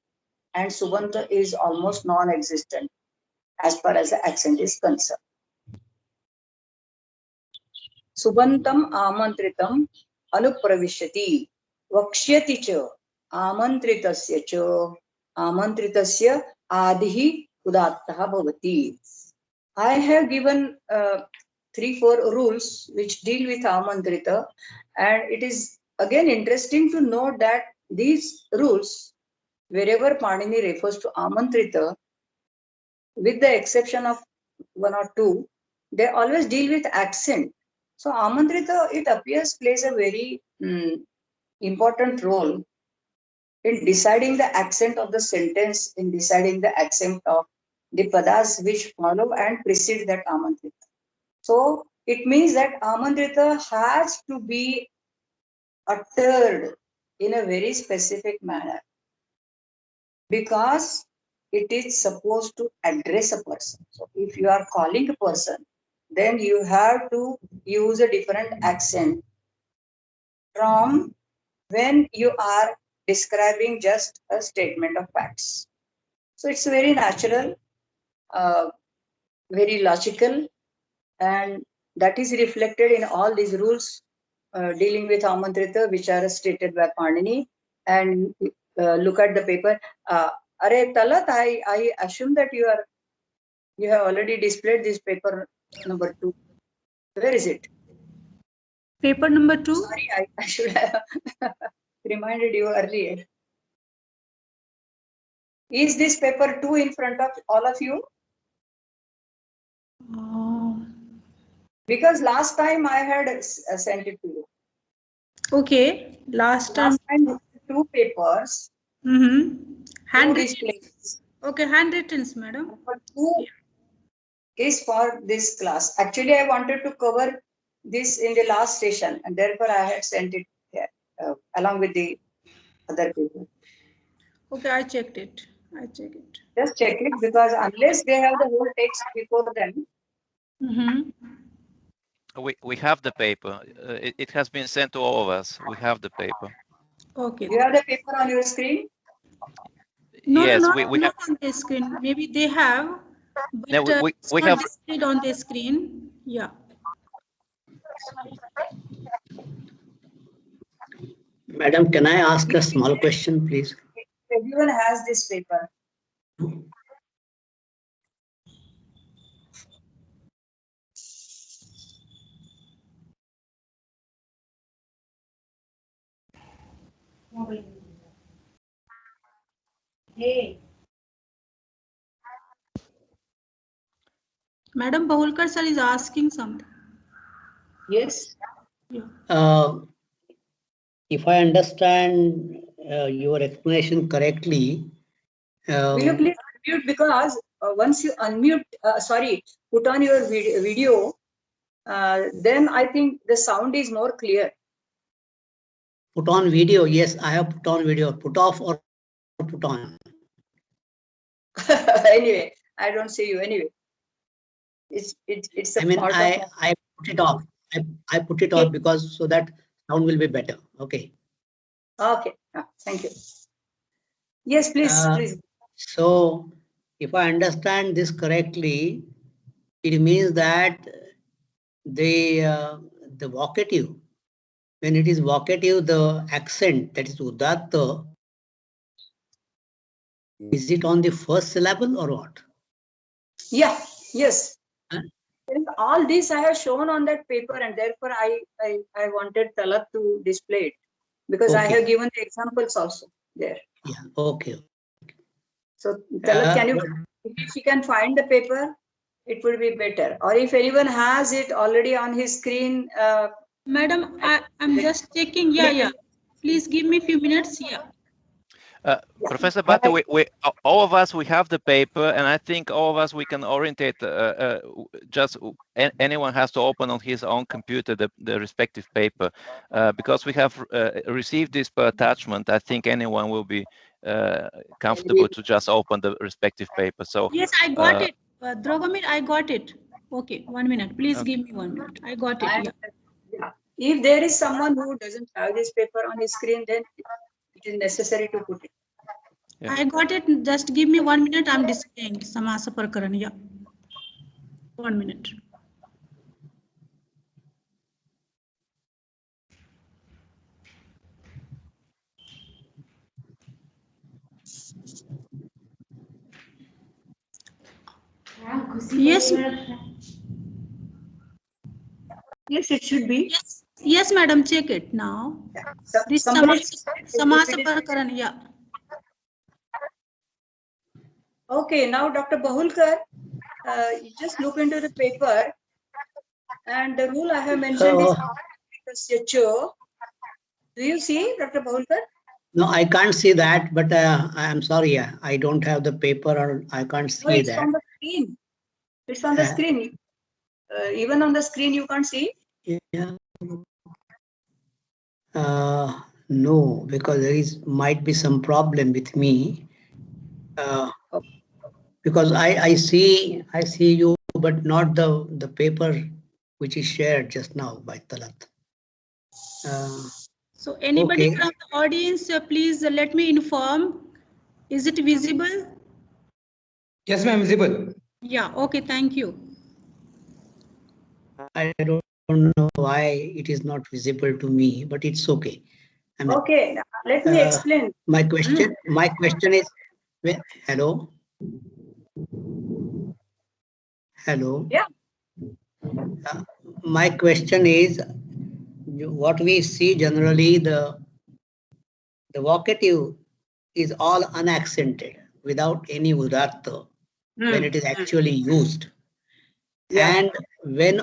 and Subanta is almost non-existent as far as the accent is concerned. Subantam amantritam anupravishyati vakshyati cha amantritasya cha amantritasya adihi udattah bhavati. I have given 3-4 rules which deal with amantrita, and it is again interesting to note that these rules, wherever Panini refers to amantrita, with the exception of 1 or 2, they always deal with accent. So amantrita, it appears, plays a very important role in deciding the accent of the sentence, in deciding the accent of the padas which follow and precede that amantrita. So it means that amantrita has to be uttered in a very specific manner because it is supposed to address a person. So if you are calling a person, then you have to use a different accent from when you are describing just a statement of facts. So it's very natural, very logical, and that is reflected in all these rules dealing with amantrita, which are stated by Panini. And look at the paper. Are Talat, I assume that you have already displayed this paper number 2. Where is it? Paper number 2. Sorry, I should have reminded you earlier. Is this paper 2 in front of all of you? Because last time I had sent it to you. Okay, last time 2 papers. handwritten. Okay, handwritten, madam. Number 2 is for this class. Actually, I wanted to cover this in the last session, and therefore I had sent it here along with the other paper. Okay, I checked it. Just check it, because unless they have the whole text before them. We have the paper. It has been sent to all of us. We have the paper. Okay. You have the paper on your screen? No, Yes, no, we have. not on the screen. Maybe they have, but No, we it's not have. displayed on the screen. Yeah. Madam, can I ask a small question, please? Everyone has this paper. Madam Bahulkar sir is asking something. Yes. Yeah. If I understand your explanation correctly, Will you please unmute, because once you unmute, put on your video, then I think the sound is more clear. put on video. Yes, I have put on video. Put off or put on. Anyway, I don't see you anyway. It's a I mean, part I put it off. I put it off because so that sound will be better. Okay. Okay. Thank you. Yes, please, please. So, if I understand this correctly, it means that the vocative, when it is vocative, the accent, that is udatta, is it on the first syllable or what? Yeah. Yes. Huh? And all this I have shown on that paper, and therefore I wanted Talat to display it, because I Okay. have given the examples also there. Yeah. Okay. So Talat, can you, if you can find the paper, it would be better. Or if anyone has it already on his screen. Madam, I'm just checking. Yeah. Please give me a few minutes. Yeah. Professor Bhatt, we all of us, we have the paper, and I think all of us, we can orientate. Anyone has to open on his own computer the respective paper, because we have received this per attachment. I think anyone will be comfortable to just open the respective paper. So yes, I got it. Dragomir, I got it. Okay, 1 minute. Please okay. give me 1 minute. I got it. Yeah. If there is someone who doesn't have this paper on his screen, then it is necessary to put it. Yeah. I got it. Just give me 1 minute. I'm displaying Samasa Prakaran. Yeah. 1 minute. Yes. Yes, it should be. Yes, madam. Check it now. This Samasa Prakaran. Yeah. Okay, now Dr. Bahulkar, you just look into the paper, and the rule I have mentioned is SHO. Do you see, Dr. Bahulkar? No, I can't see that, but I am sorry. I don't have the paper, or I can't see No, it's that. on the screen. It's on the screen. Even on the screen, you can't see. Yeah. No, because there might be some problem with me. Because I see you, but not the paper which is shared just now by Talat. So anybody Okay. from the audience, please let me inform. Is it visible? Yes, ma'am, visible. Yeah. Okay. Thank you. I don't know why it is not visible to me, but it's okay. I mean, Okay, let me explain. My question is, hello? Hello? Yeah. My question is, what we see generally, the vocative is all unaccented without any udatta when it is actually used. Yeah. And when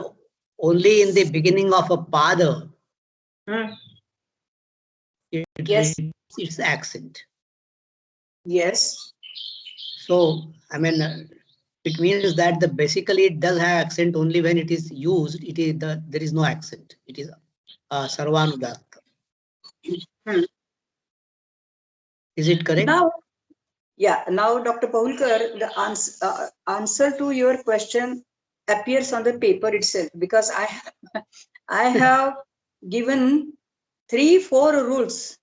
only in the beginning of a pada, it's accent. Yes. So, I mean, it means that basically it does have accent only when it is used. There is no accent. It is sarvanudatta. Is it correct? Now, Dr. Bahulkar, the answer to your question appears on the paper itself, because I have I have given 3-4 rules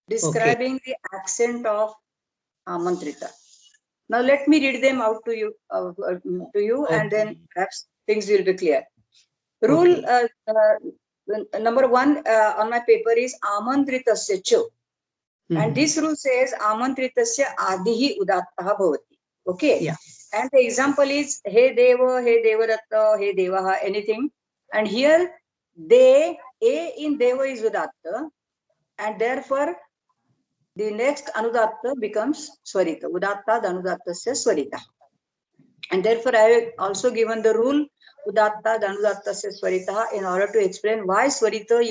describing the accent of Amantrita. Now let me read them out to you, and then perhaps things will be clear. Rule number 1 on my paper is Amantritasya cho. And this rule says Amantritasya adihi udattah bhavati. Okay. Yeah. And the example is He Deva, He Devadatta, He Devaha, anything. And here they, A in Deva is udatta, and therefore the next anudatta becomes Swarita. Udatta Danudattasya Swarita. And therefore I have also given the rule Udatta Danudattasya Swarita in order to explain why Swarita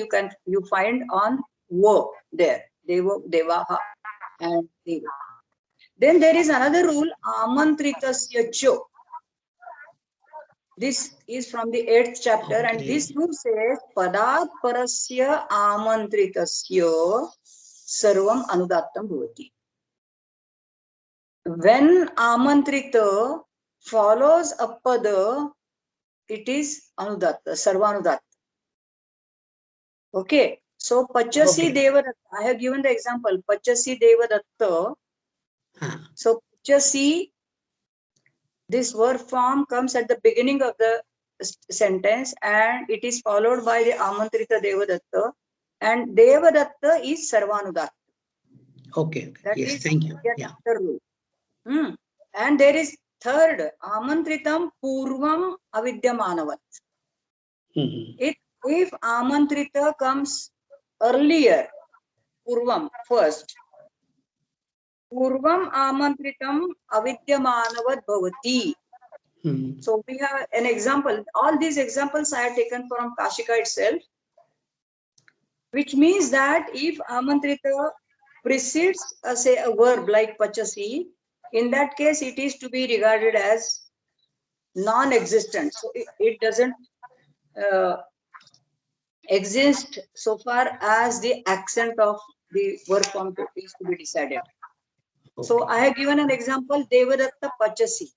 you find on wo there. Deva, Devaha and Deva. Then there is another rule, Amantritasya cho. This is from the 8th chapter, and this rule says Padat parasya amantritasya sarvam anudattam bhavati. When amantrita follows a pada, it is anudatta, sarvanudatta. Okay. So Pachasi Devadatta, I have given the example, Pachasi Devadatta. So Pachasi, this verb form comes at the beginning of the sentence and it is followed by the Amantrita Devadatta, and Devadatta is Sarvanudatta. Okay. That yes, is thank you. yet Yeah. another rule. And there is third, Amantritam Purvam Avidyamanavat. If Amantrita comes earlier, Purvam first, Purvam Amantritam Avidyamanavat Bhavati. So we have an example. All these examples I have taken from Kashika itself, which means that if Amantrita precedes, say, a verb like Pachasi, in that case it is to be regarded as non-existent. So it doesn't exist so far as the accent of the verb form is to be decided. So I have given an example, Devadatta Pachasi.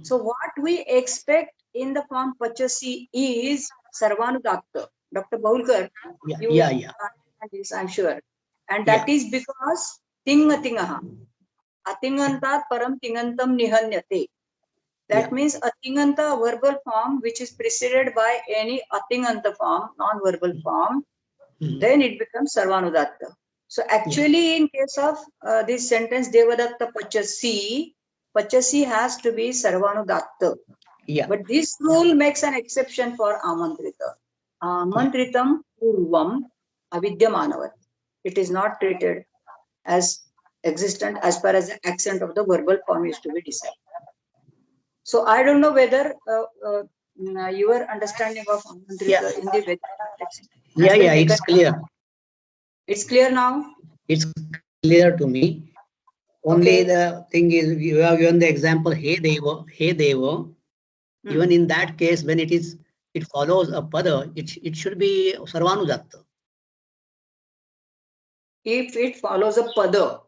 So what we expect in the form Pachasi is Sarvanudatta. Dr. Bahulkar, you understand this, I'm sure. And that is because Tingatingaha. Atingantat param tingantam nihanyate. That means Atinganta verbal form which is preceded by any Atinganta form, non-verbal form, then it becomes Sarvanudatta. So actually in case of this sentence Devadatta Pachasi, Pachasi has to be Sarvanudatta. But this rule makes an exception for Amantrita. Amantritam Purvam Avidyamanavat. It is not treated as existent as far as the accent of the verbal form is to be decided. So I don't know whether your understanding of Amantrita in the Vedic context. It's clear. It's clear now? It's clear to me. Only the thing is, you have given the example, He Deva, He Deva. Even in that case, when it follows a pada, it should be Sarvanudatta. If it follows a pada.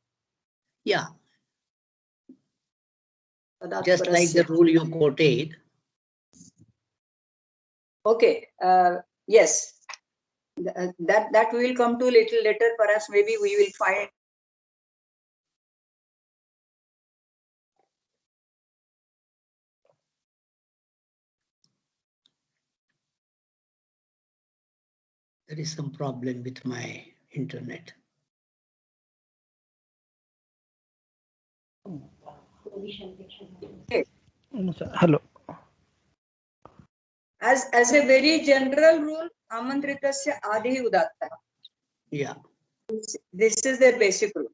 Yeah. Just like the rule you quoted. Okay. Yes. That we will come to a little later. Perhaps maybe we will find. There is some problem with my internet. Okay. Hello. As a very general rule, Amantritasya Adihi Udatta. Yeah. This is their basic rule.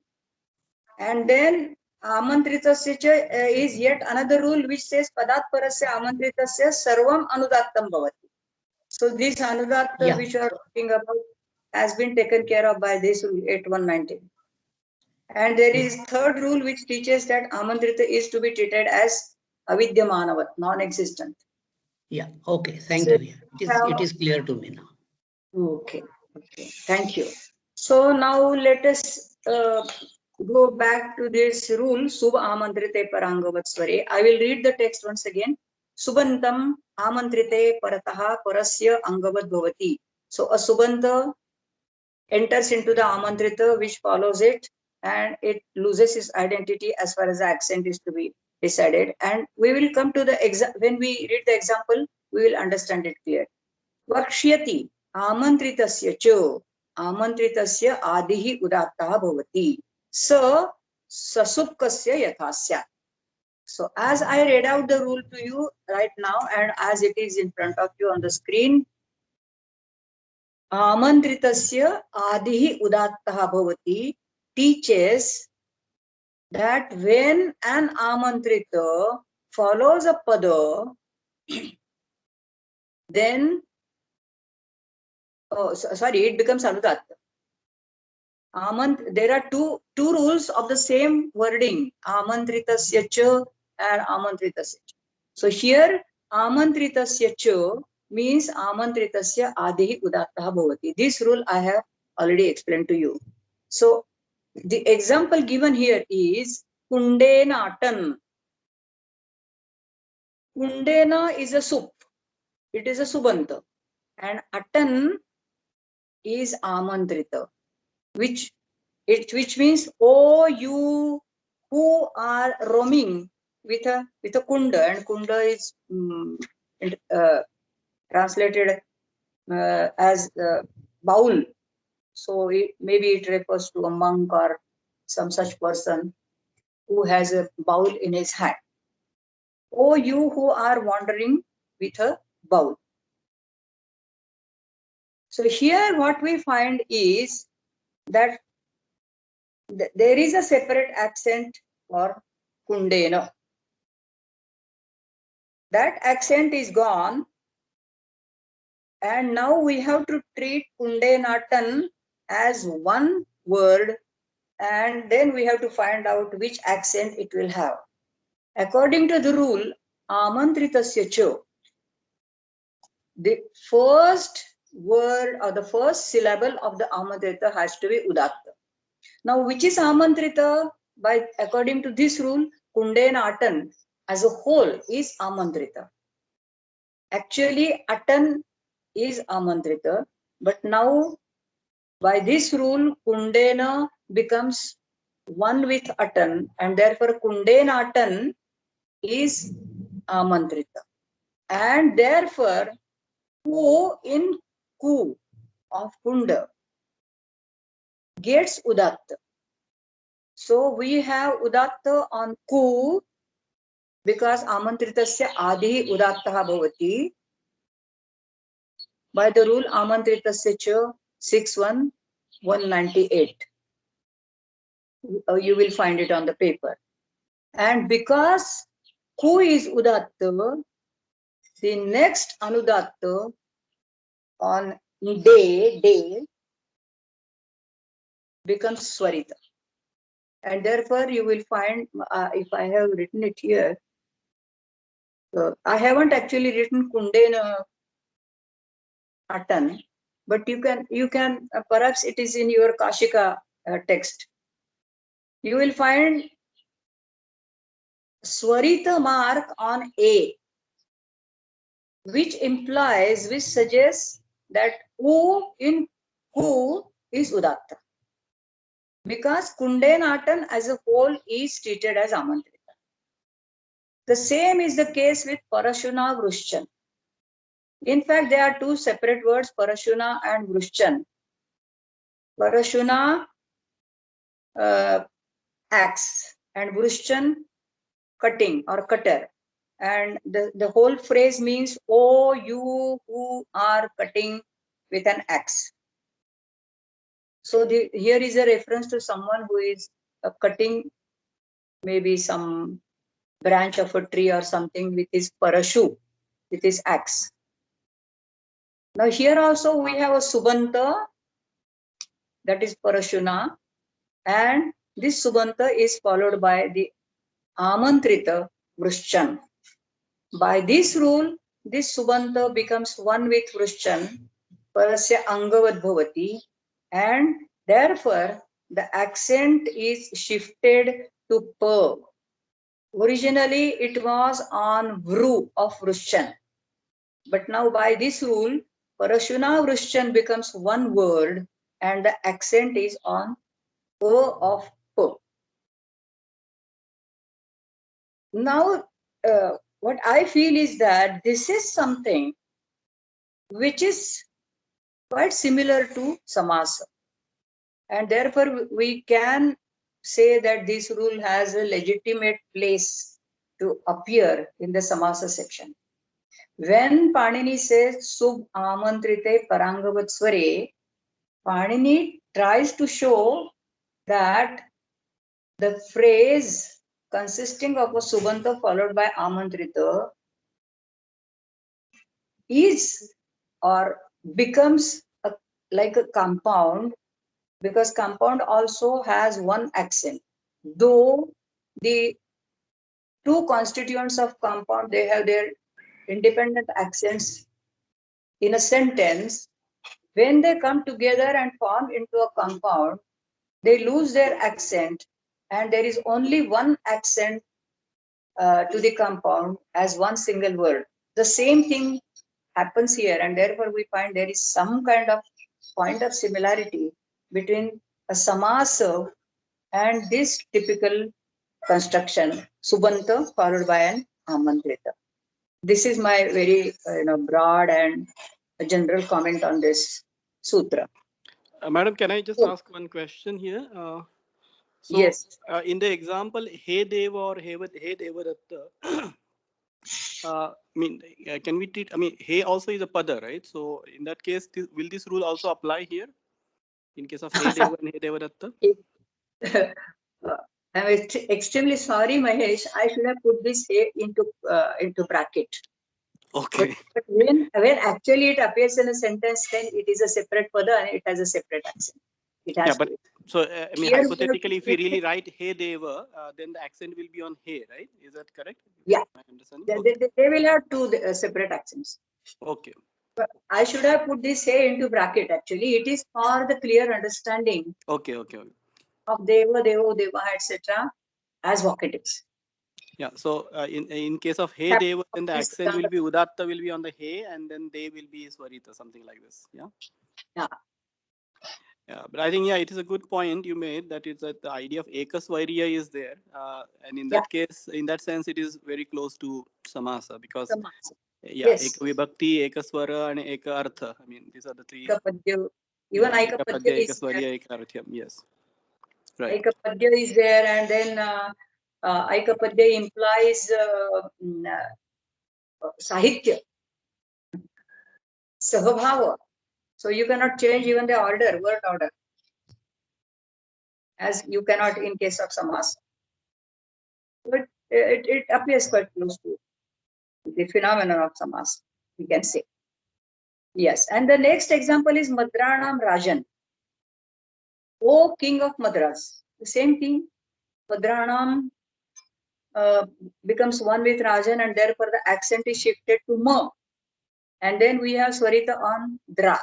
And then Amantritasya is yet another rule which says Padat Parasya Amantritasya Sarvam Anudattam Bhavati. So this Anudatta which you are talking about has been taken care of by this rule 8119. And there is third rule which teaches that Amantrita is to be treated as Avidyamanavat, non-existent. Yeah, okay, thank you. It is clear to me now. Okay, thank you. So now let us go back to this rule, Subha Amantrite Parangavatsware. I will read the text once again. Subantam amantrite parataha parasya angavad bhavati. So a subanta enters into the amantrita which follows it, and it loses its identity as far as the accent is to be decided. And we will come to the when we read the example, we will understand it clear. Vakshyati amantritasya cha amantritasya adihi udattah bhavati. Sa sasupkasya yathasya. So as I read out the rule to you right now, and as it is in front of you on the screen, Amantritasya adihi udattah bhavati teaches that when an amantrita follows a pada, then it becomes anudatta. There are two rules of the same wording, amantritasya cha and amantritasya cha. So here amantritasya cha means amantritasya adihi udattah bhavati. This rule I have already explained to you. So the example given here is Kundena Atan. Kundena is a soup. It is a subanta. And Atan is amantrita, which means, oh, you who are roaming with a kunda, and kunda is translated as bowl. So maybe it refers to a monk or some such person who has a bowl in his hand. Oh, you who are wandering with a bowl. So here what we find is that there is a separate accent for kundena. That accent is gone, and now we have to treat kundenatan as one word, and then we have to find out which accent it will have. According to the rule, amantritasya cha, the first word or the first syllable of the amantrita has to be udatta. Now, which is amantrita? According to this rule, kundena atan as a whole is amantrita. Actually, atan is amantrita, but now by this rule, kundena becomes one with atan, and therefore kundena atan is amantrita. And therefore, ku in ku of kunda gets udatta. So we have udatta on ku because amantritasya adi udattah bhavati. By the rule amantritasya cha 61198. You will find it on the paper. And because ku is udatta, the next anudatta on day becomes swarita. And therefore you will find, if I have written it here, I haven't actually written kundena atan, but you can perhaps it is in your Kashika text. You will find swarita mark on A, which suggests that U in Ku is udatta. Because kundenatan as a whole is treated as amantrita. The same is the case with parashuna vrushchan. In fact, there are two separate words, parashuna and vrushchan. Parashuna axe and vrushchan cutting or cutter. And the whole phrase means, oh, you who are cutting with an axe. So here is a reference to someone who is cutting maybe some branch of a tree or something with his parashu, with his axe. Now here also we have a subanta, that is parashuna, and this subanta is followed by the amantrita vrushchan. By this rule, this subanta becomes one with vrushchan, parasya angavad bhavati, and therefore the accent is shifted to pa. Originally, it was on Vru of Vrushchan. But now by this rule, Parashuna Vrushchan becomes one word and the accent is on O of Po. Now, what I feel is that this is something which is quite similar to Samasa. And therefore, we can say that this rule has a legitimate place to appear in the Samasa section. When Panini says Sub Amantrite Parangavat Sware, Panini tries to show that the phrase consisting of a Subanta followed by Amantrita is or becomes like a compound, because compound also has one accent. Though the two constituents of compound, they have their independent accents in a sentence, when they come together and form into a compound, they lose their accent and there is only one accent to the compound as one single word. The same thing happens here, and therefore we find there is some kind of point of similarity between a samasa and this typical construction, subanta followed by an amantrita. This is my very broad and general comment on this sutra. Madam, can I just ask one question here? So, Yes. In the example, He Deva or He Devadatta, can we treat? I mean, He also is a pada, right? So, in that case, will this rule also apply here? In case of He Deva and He Devadatta? I'm extremely sorry, Mahesh. I should have put this He into bracket. Okay. But when actually it appears in a sentence, then it is a separate pada and it has a separate accent. It has to. So, I mean, Here hypothetically, if we really write He Deva, then the accent will be on He, right? Is that correct? Yeah. My understanding? They will have two separate accents. Okay. But I should have put this He into bracket actually. It is for the clear understanding. Okay. Of Deva, Devo, Deva, etc. as vocatives. Yeah. So, in case of He Deva, then the accent will be Udatta will be on the He, and then they will be Swarita, something like this. Yeah. Yeah. Yeah, but I think it is a good point you made, that is that the idea of Ekasvarya is there, and in that case, in that sense, it is very close to Samasa, because Yes. Eka Vibhakti, Ekaswara, and Eka Artha. I mean, these are the three. Ekapadya. Even Ekapadya is there. Eka Arthyam, yes. Right. Ekapadya is there, and then Ekapadya implies Sahitya, Sahabhava. So you cannot change even the order, word order, as you cannot in case of Samasa. But it appears quite close to the phenomenon of Samasa, we can say. Yes, and the next example is Madranam Rajan. O King of Madras. The same thing, Madranam becomes one with Rajan, and therefore the accent is shifted to Ma. And then we have Swarita on Dra.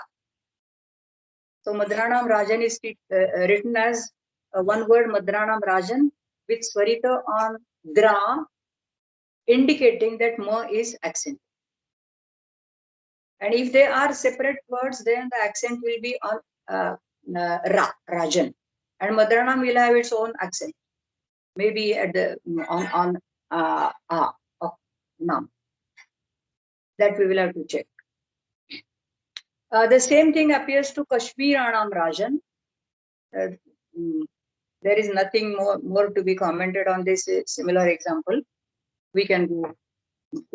So Madranam Rajan is written as one word, Madranam Rajan, with Swarita on Dra, indicating that Ma is accent. And if they are separate words, then the accent will be on Ra, Rajan. And Madranam will have its own accent. Maybe at the on of Nam. That we will have to check. The same thing appears to Kashmiranam Rajan. There is nothing more to be commented on this similar example. We can go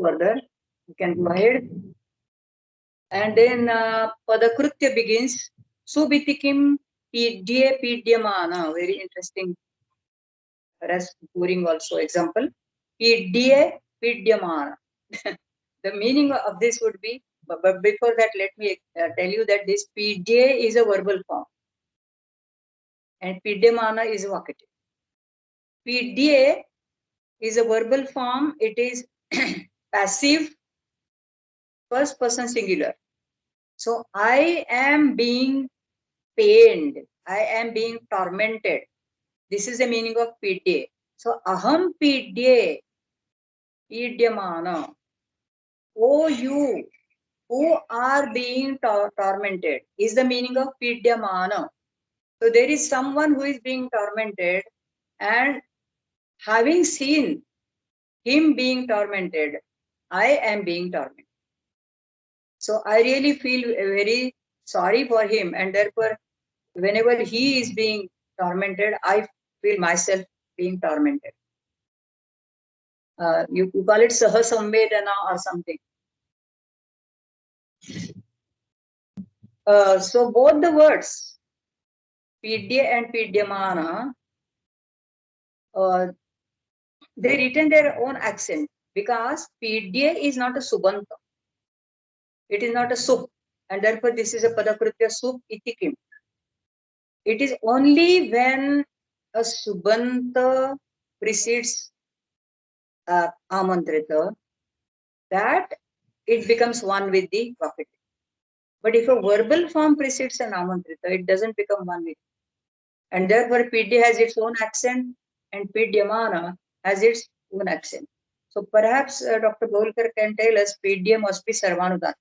further. We can go ahead. And then Padakritya begins. Subitikim Pidye Pidyamana. Very interesting. Rest pouring also example. Pidye Pidyamana. The meaning of this would be, but before that, let me tell you that this Pidye is a verbal form. And Pidyamana is a vocative. Pidye is a verbal form. It is passive, first person singular. So I am being pained. I am being tormented. This is the meaning of Pidye. So Aham Pidye Pidyamana. Oh, you who are being tormented is the meaning of Pidyamana. So there is someone who is being tormented, and having seen him being tormented, I am being tormented. So I really feel very sorry for him, and therefore, whenever he is being tormented, I feel myself being tormented. You call it sahasamvedana or something. So both the words, Pidya and Pidyamana, they retain their own accent, because Pidya is not a subanta. It is not a sup, and therefore this is a padakritya sup itikim. It is only when a subanta precedes amantrita that it becomes one with the vocative. But if a verbal form precedes an amantrita, it doesn't become one with it. And therefore Pidya has its own accent and Pidyamana has its own accent. So perhaps Dr. Golkar can tell us Pidya must be Sarvanudat.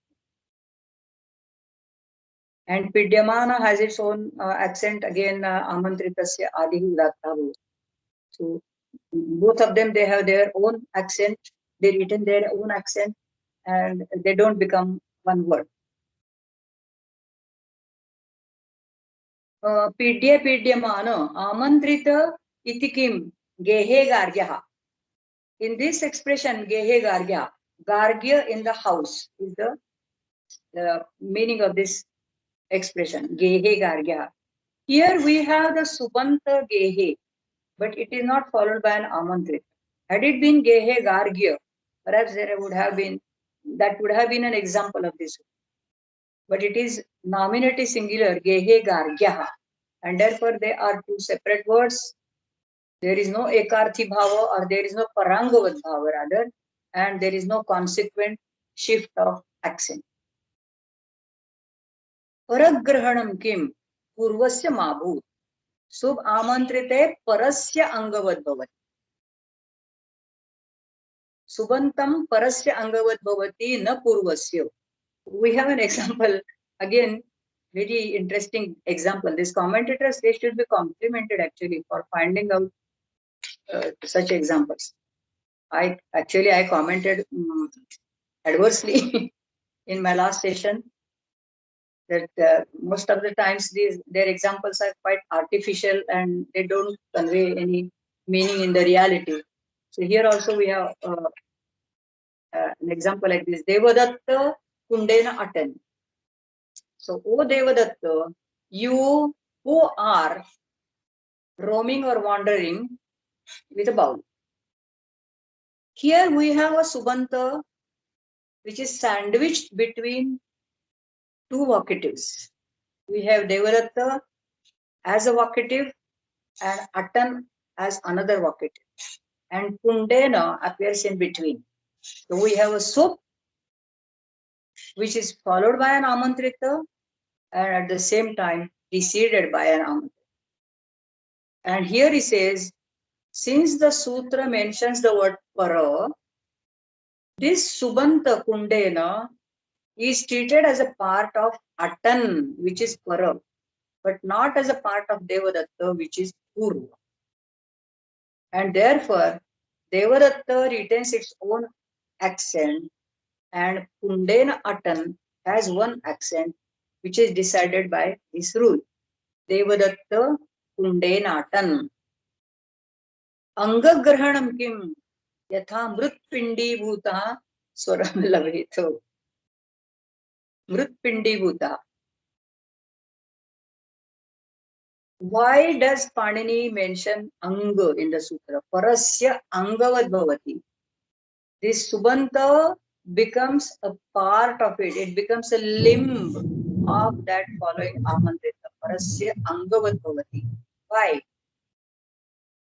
And Pidyamana has its own accent, again Amantritasya Adihi Udatta. So both of them, they have their own accent, they retain their own accent, and they don't become one word. Pidya Pidyamana Amantrita Itikim Gehe Gargyaha. In this expression, Gehe Gargya, Gargya in the house is the meaning of this expression, Gehe Gargya. Here we have the Subanta Gehe, but it is not followed by an Amantrita. Had it been Gehe Gargya, perhaps there would have been, that would have been an example of this. But it is nominative singular, Gehe Gargyaha, and therefore they are two separate words. There is no ekarthi bhava, or there is no parangavad bhava rather, and there is no consequent shift of accent. Paragrahanam kim purvasya mabhut sub amantrite parasya angavad bhavati. Subantam parasya angavad bhavati na purvasya. We have an example, again, very interesting example. These commentators, they should be complimented actually for finding out such examples. I commented adversely in my last session that most of the times their examples are quite artificial and they don't convey any meaning in the reality. So here also we have an example like this. Devadatta Kundena Atan. So, O Devadatta, you who are roaming or wandering with a bowl. Here we have a subanta which is sandwiched between two vocatives. We have Devadatta as a vocative and Atan as another vocative. And Kundena appears in between. So we have a sup which is followed by an amantrita and at the same time preceded by an amantrita. And here he says, since the sutra mentions the word para, this subanta kundena is treated as a part of atan, which is para, but not as a part of devadatta, which is purva. And therefore, devadatta retains its own accent and kundena atan has one accent, which is decided by this rule. Devadatta kundena atan. Angagrahanam kim yatha mrutpindi bhuta swaram lavito. Mrutpindi bhuta. Why does Panini mention anga in the sutra? Parasya angavad bhavati. This subanta becomes a part of it. It becomes a limb of that following amantrita. Parasya angavad bhavati. Why?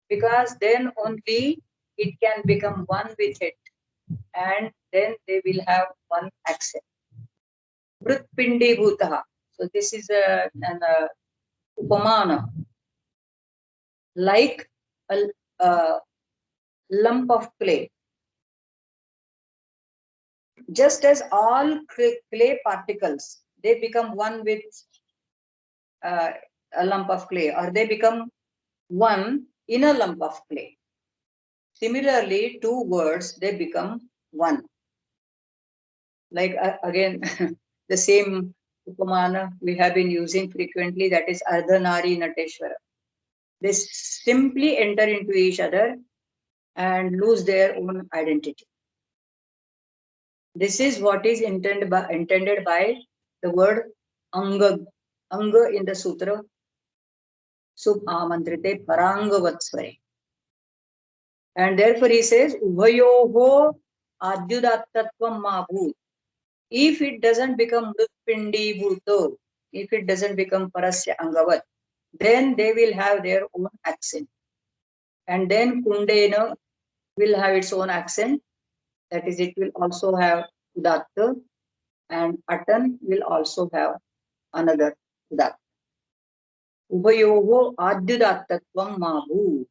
Because then only it can become one with it, and then they will have one accent. Mrutpindi bhutaha. So this is an upamana. Like a lump of clay. just as all clay particles, they become one with a lump of clay, or they become one in a lump of clay. Similarly, two words, they become one. Like again, the same upamana we have been using frequently, that is Ardhanari Nateshwara. They simply enter into each other and lose their own identity. This is what is intended by the word anga. Anga in the sutra, sub amantrite parangavatsvare. And therefore he says, Ubhayoho adyudattatvam mabhut. If it doesn't become mrutpindi bhuto, if it doesn't become parasya angavat, then they will have their own accent. And then kundena will have its own accent. That is, it will also have udatta, and atan will also have another udatta. Ubhayoho adyudattatvam mabhut.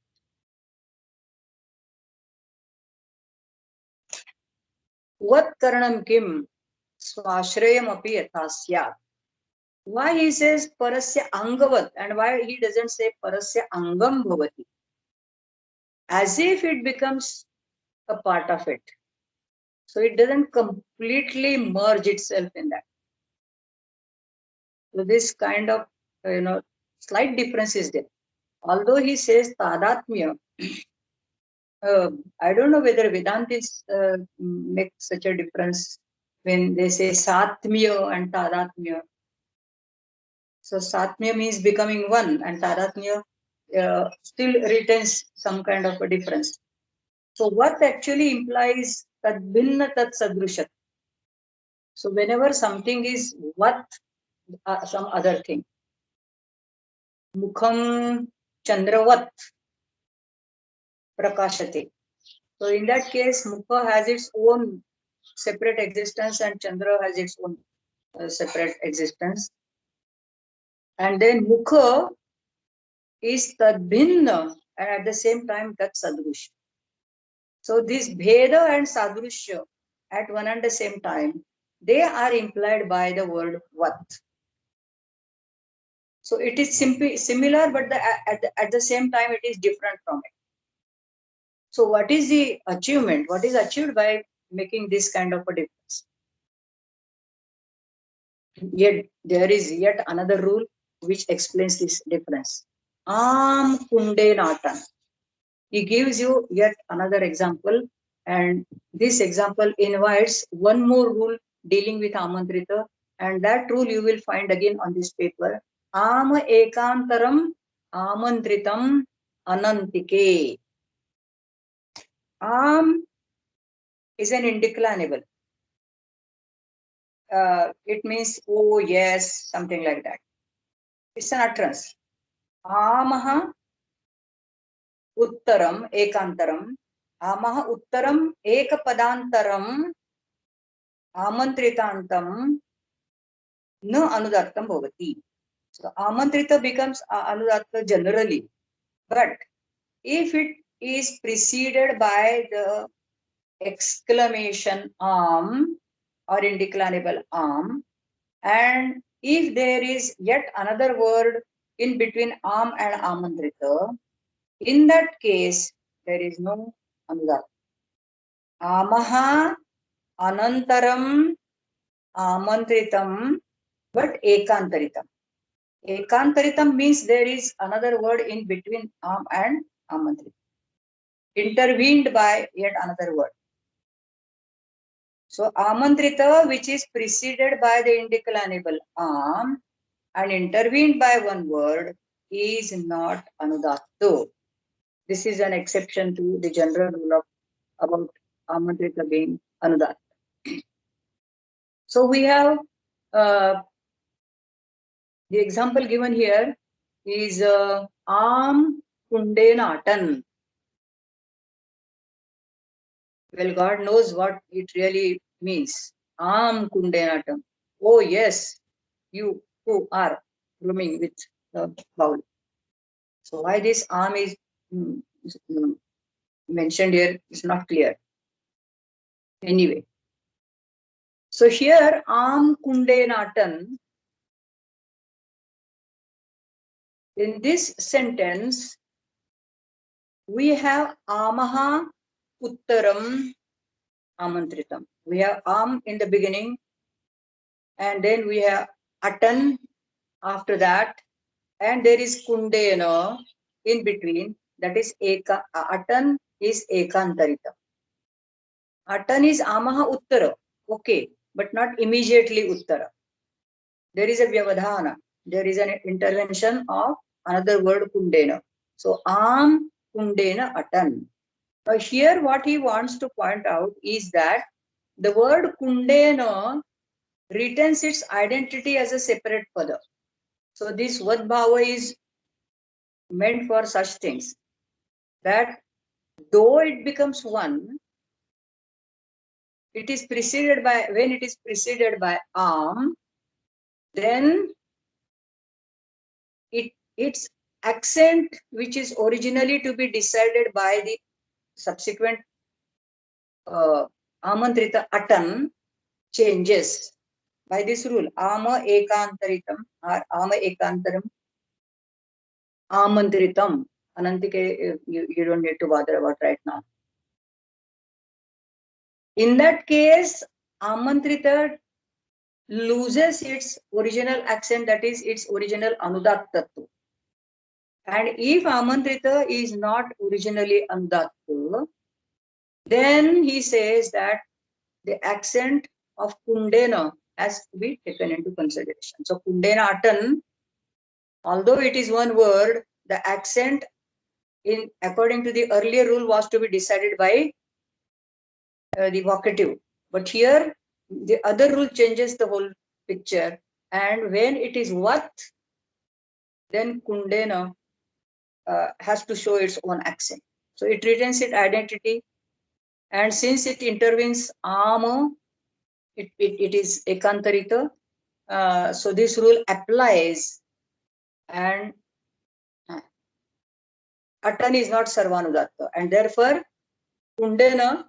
Vat karanam kim swashrayam api yathasya. Why he says parasya angavat and why he doesn't say parasya angam bhavati? As if it becomes a part of it. So it doesn't completely merge itself in that. So this kind of, slight difference is there. Although he says tadatmya, I don't know whether Vedantis make such a difference when they say satmya and tadatmya. So satmya means becoming one, and tadatmya still retains some kind of a difference. So what actually implies tad bhinna tat sadrushat. So whenever something is what some other thing, mukham chandravat prakashate. So in that case, mukha has its own separate existence and chandra has its own separate existence. And then mukha is tad bhinna and at the same time tat sadrush. So this bheda and sadrushya at one and the same time, they are implied by the word what. So it is simply similar, but at the same time, it is different from it. So what is the achievement? What is achieved by making this kind of a difference? Yet there is yet another rule which explains this difference. Am kunde natan. He gives you yet another example, and this example invites one more rule dealing with amantrita, and that rule you will find again on this paper. Am ekantaram amantritam anantike. Am is an indeclinable. It means, oh yes, something like that. It's an utterance. Amaha uttaram ekantaram. Amaha uttaram ekapadantaram amantritantam na anudattam bhavati. So amantrita becomes anudatta generally, but if it is preceded by the exclamation am or indeclinable am, and if there is yet another word in between am and amantrita, in that case there is no anudatta. Amaha anantaram amantritam, but ekantaritam. Ekantaritam means there is another word in between am and amantritam, intervened by yet another word. So amantrita, which is preceded by the indeclinable am and intervened by one word, is not anudatto. This is an exception to the general rule about amantrita being anudatta. So we have the example given here is am kundenatan. Well, God knows what it really means. Am kundenatam. Oh yes, you who are roaming with the bowl. So why this am is mentioned here is not clear. Anyway, So here am kundenatan. In this sentence, we have amaha uttaram amantritam. We have am in the beginning, and then we have atan after that, and there is kundena in between. That is atan is ekantaritam. Atan is amaha uttara, okay, but not immediately uttara. There is a vyavadhana. There is an intervention of another word kundena. So am kundena atan. Now here what he wants to point out is that the word kundena retains its identity as a separate pada. So this vadbhava is meant for such things, that though it becomes one, it is preceded by, when it is preceded by am, then its accent, which is originally to be decided by the subsequent amantrita atan, changes by this rule. Ama ekantaritam or ama ekantaram amantritam. Anantike, you don't need to bother about right now. In that case, amantrita loses its original accent, that is its original anudattatu. And if amantrita is not originally anudatta, then he says that the accent of kundena has to be taken into consideration. So kundena atan, although it is one word, the accent in according to the earlier rule was to be decided by the vocative. But here the other rule changes the whole picture, and when it is what, then kundena has to show its own accent. So it retains its identity, and since it intervenes ama, it is ekantarita. So this rule applies, and atan is not sarvanudatta, and therefore kundena,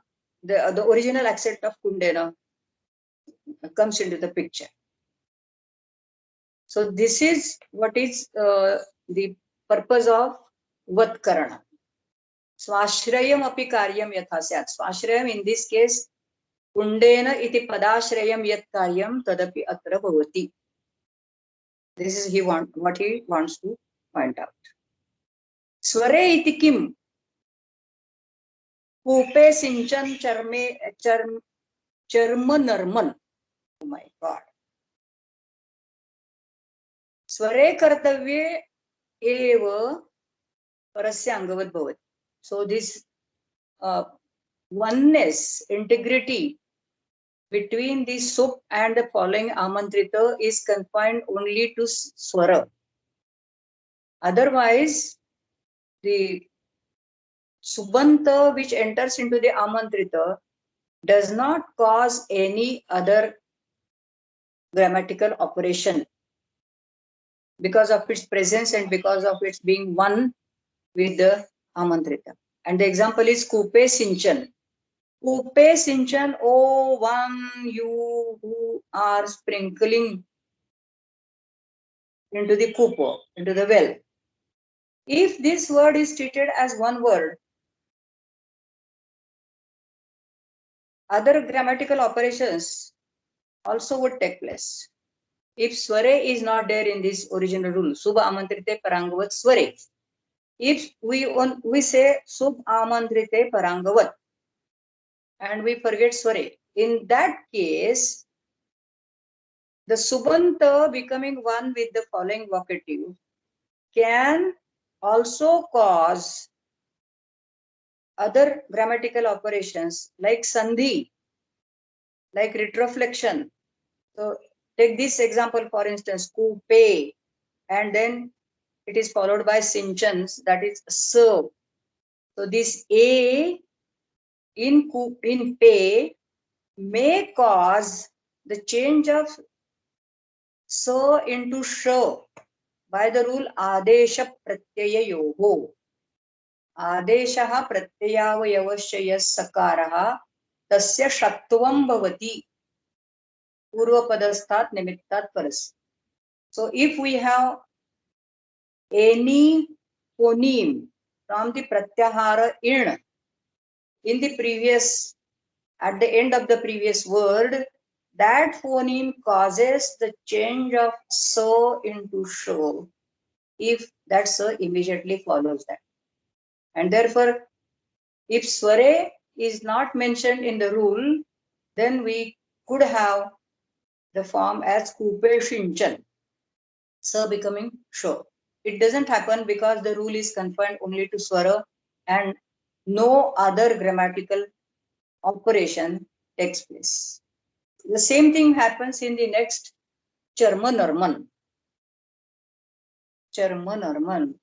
the original accent of kundena comes into the picture. So this is what is the purpose of vatkarana. Swashrayam api karyam yatha syat. Swashrayam in this case, kundena iti padashrayam yat karyam tadapi atra bhavati. This is what he wants to point out. Sware iti kim? Kupe sinchan charma narman. Oh my God. Sware kartavye eva parasya angavad bhavati. So this oneness, integrity between the sup and the following amantrita is confined only to swara. Otherwise, the subanta which enters into the amantrita does not cause any other grammatical operation because of its presence and because of its being one with the amantrita. And the example is kupe sinchan. Kupe sinchan, oh one, you who are sprinkling into the kupo, into the well. If this word is treated as one word, other grammatical operations also would take place. If sware is not there in this original rule, sub amantrite parangavat sware. If we say sub amantrite parangavat and we forget sware, in that case, the subanta becoming one with the following vocative can also cause other grammatical operations like sandhi, like retroflexion. So take this example, for instance, kupe, and then it is followed by sinchans, that is serve. So this a in pe may cause the change of so into sho by the rule adesha pratyaya. Adeshaha pratyayavayavasya sakarah tasya shatvam bhavati. Purvapadasthat nimittat paras. So if we have any phoneme from the pratyahara in the previous, at the end of the previous word, that phoneme causes the change of so into sho, if that so immediately follows that. And therefore, if sware is not mentioned in the rule, then we could have the form as kupe shinchan, so becoming sho. It doesn't happen because the rule is confined only to swara and no other grammatical operation takes place. The same thing happens in the next charma narman. Charma narman.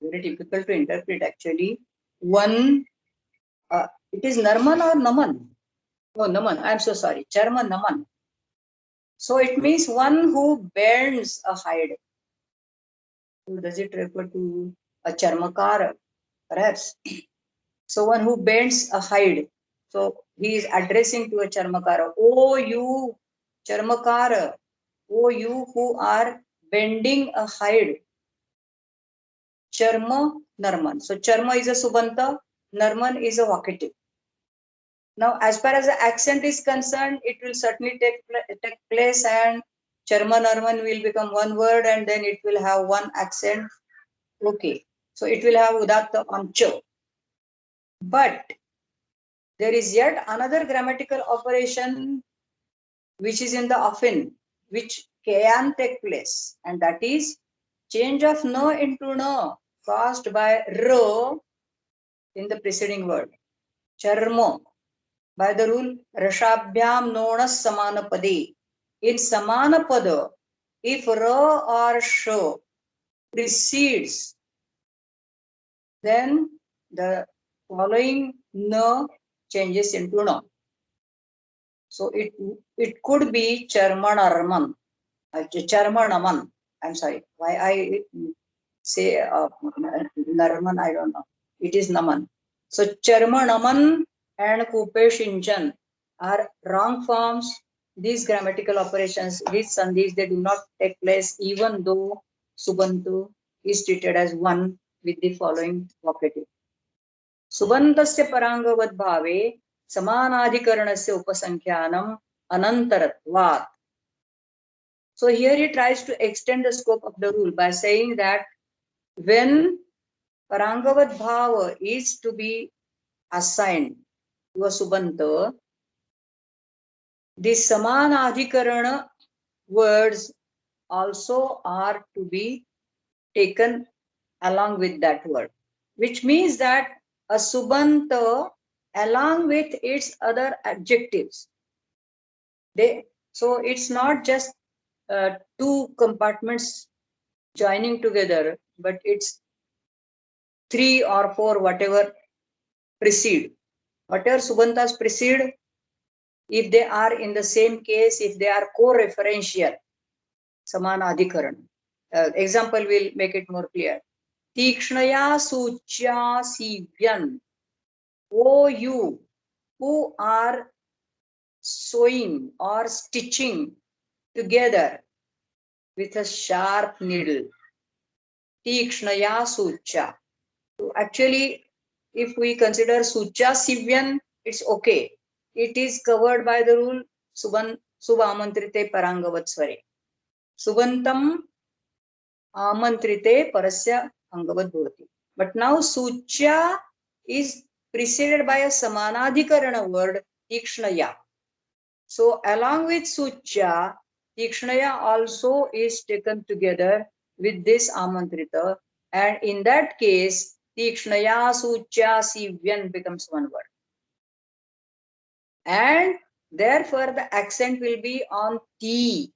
Very difficult to interpret actually. One, it is narman or naman? Oh, naman. I'm so sorry. Charma naman. So it means one who bends a hide. So does it refer to a charmakara? Perhaps. So one who bends a hide. So he is addressing to a charmakara. Oh, you charmakara. Oh, you who are bending a hide. Charma narman. So charma is a subanta, narman is a vocative. Now, as far as the accent is concerned, it will certainly take place, and charma narman will become one word, and then it will have one accent. Okay. So it will have udatta on cho. But there is yet another grammatical operation which is in the often, which can take place, and that is change of no into no caused by ro in the preceding word. Charmo. By the rule, rashabhyam nonas samanapade. In samanapada, if ra or sho precedes, then the following no changes into no. So it could be charmanarman, charmanaman. I'm sorry, why I say narman, I don't know. It is naman. So charmanaman and kupe shinchan are wrong forms. These grammatical operations, these sandhis, they do not take place even though subantu is treated as one with the following vocative. सुबन्तस्य परांगवद् Bhave समानाधिकरणस्य उपसंख्यानम anantaratvat. So here he tries to extend the scope of the rule by saying that when parangavad bhava is to be assigned to a subanta, the samanadhikarana words also are to be taken along with that word, which means that a subanta along with its other adjectives, so it's not just two compartments joining together, but it's 3 or 4 whatever precede. Whatever subantas precede, if they are in the same case, if they are co-referential, samanadhikaran. Example will make it more clear. Tikshnaya suchya sivyan. O you who are sewing or stitching together with a sharp needle. Tikshnaya suchya. So actually, if we consider suchya sivyan, it's okay. It is covered by the rule subamantrite parangavat sware. Subantam amantrite parasya angavat bhavati. But now suchya is preceded by a samanadhikarana word, tikshnaya. So along with suchya, tikshnaya also is taken together with this amantrita, and in that case, tikshnaya suchya sivyan becomes one word. And therefore the accent will be on ti.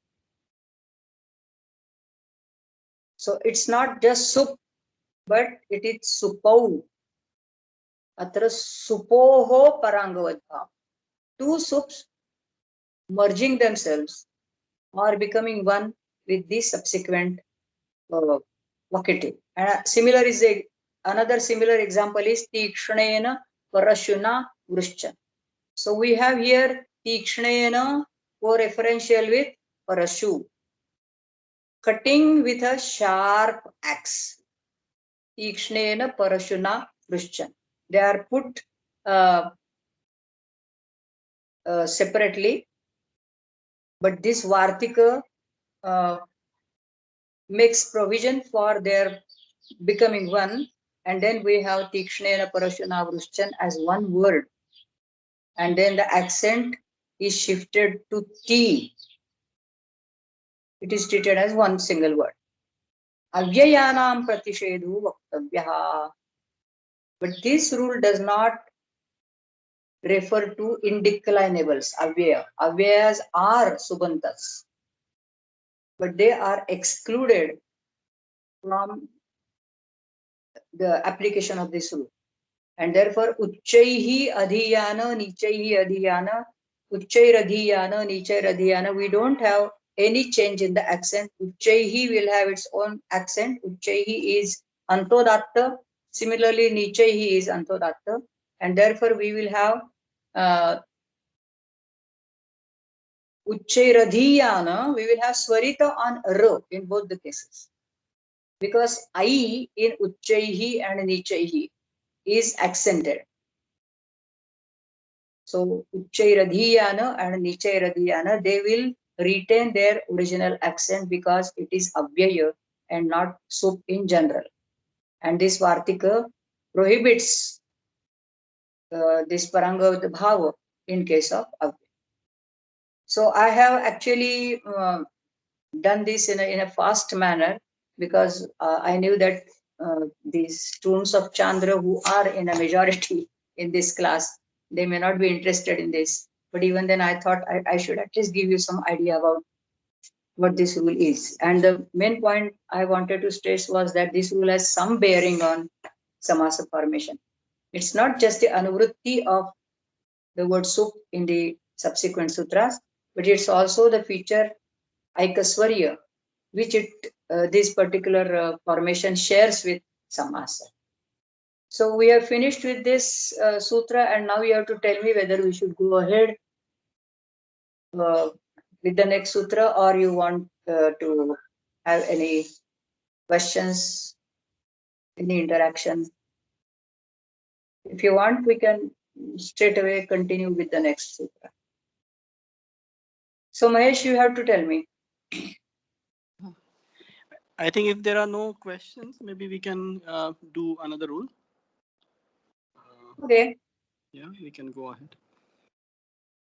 So it's not just sup, but it is supau. Atra supoho parangavat bhav. Two sups merging themselves or becoming one with the subsequent vocative. Similar is another similar example is tikshnena parashuna vrishcha. So we have here tikshnena co-referential with parashu. Cutting with a sharp axe. Ikshnena parashuna Christian. They are put separately, but this Vartika makes provision for their becoming one, and then we have Tikshnena Parashuna Vrishchan as one word, and then the accent is shifted to T. It is treated as one single word. Avyayanam pratishedu vaktavyaha. But this rule does not refer to indeclinables, avyaya. Avyayas are subantas, but they are excluded from the application of this rule. And therefore, Uchchaihi Adhiyana, Nichaihi Adhiyana, Uchchairadhiyana, Nichairadhiyana, we don't have any change in the accent. Uchchaihi will have its own accent. Uchchaihi is Antodatta. Similarly, Nichaihi is Antodatta. And therefore, we will have Uchchairadhiyana, we will have Swarita on R in both the cases. Because I in Uchchaihi and Nichaihi is accented. So Uchchairadhiyana and Nichairadhiyana, they will retain their original accent because it is avyaya and not sup in general. And this Vartika prohibits this Paranga Bhava in case of avyaya. So I have actually done this in a fast manner because I knew that these students of Chandra who are in a majority in this class, they may not be interested in this. But even then I thought I should at least give you some idea about what this rule is. And the main point I wanted to stress was that this rule has some bearing on samasa formation. It's not just the anuvritti of the word sup in the subsequent sutras, but it's also the feature aikasvarya, which this particular formation shares with samasa. So we have finished with this sutra, and now you have to tell me whether we should go ahead with the next sutra, or you want to have any questions, any interaction. If you want, we can straight away continue with the next sutra. So Mahesh, you have to tell me. I think if there are no questions, maybe we can do another rule. Okay. Yeah, we can go ahead.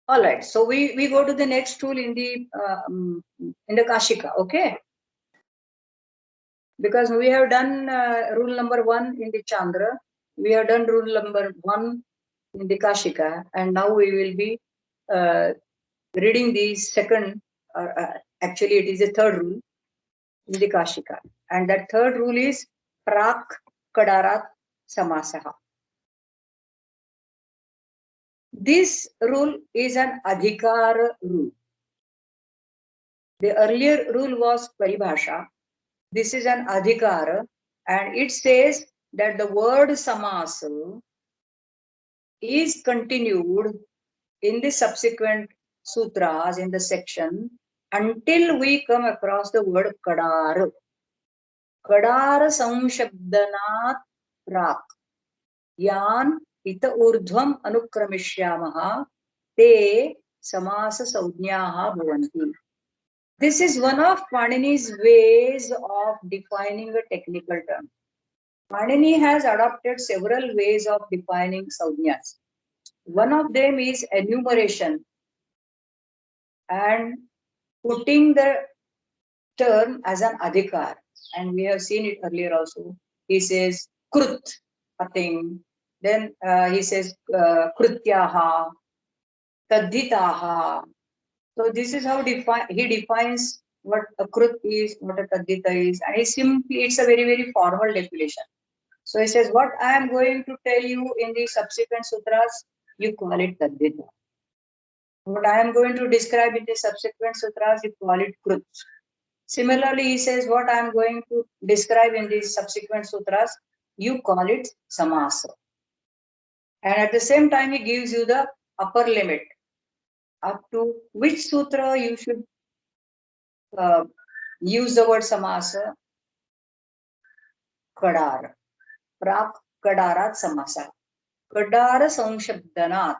All right. So we go to the next rule in the Kashika. Okay. Because we have done rule number 1 in the Chandra, we have done rule number 1 in the Kashika, and now we will be reading the second, actually it is the third rule in the Kashika. And that third rule is Prak Kadarat Samasaha. This rule is an Adhikar rule. The earlier rule was Paribhasha. This is an Adhikar, and it says that the word Samasa is continued in the subsequent sutras in the section until we come across the word Kadar. Kadar Samshabdanat Prak. Yan ita urdhvam anukramishyaamaha te samasa saudnyaha bhavanti. This is one of Panini's ways of defining a technical term. Panini has adopted several ways of defining saudnyas. One of them is enumeration and putting the term as an adhikar. And we have seen it earlier also. He says krut, a thing. Then he says krutyaha, tadhitaha. So this is how he defines what a krut is, what a tadhita is. And it's a very, very formal definition. So he says, what I am going to tell you in the subsequent sutras, you call it tadhita. What I am going to describe in the subsequent sutras, you call it krut. Similarly, he says, what I am going to describe in the subsequent sutras, you call it samasa. And at the same time, he gives you the upper limit. up to which sutra you should use the word samasa? Kadara. Prak kadarat samasa. Kadara sangshabdanat.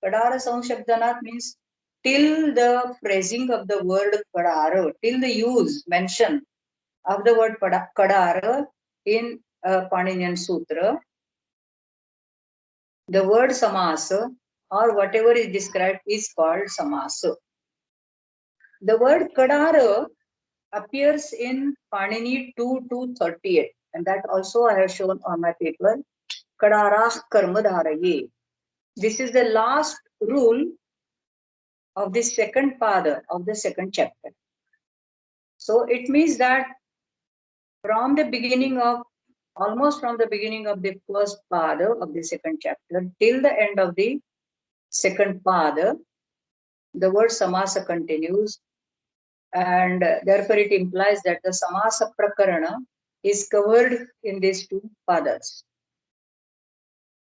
Kadara sangshabdanat means till the phrasing of the word kadara, till the use, mention of the word kadara in Paninian Sutra, the word samasa or whatever is described is called samasa. The word kadara appears in Panini 2:238, and that also I have shown on my paper. Kadarah karmadharaye. This is the last rule of the second pada of the second chapter. So it means that from the beginning of, almost from the beginning of the first pada of the second chapter till the end of the second pada, the word samasa continues, and therefore it implies that the samasa prakarana is covered in these two padas.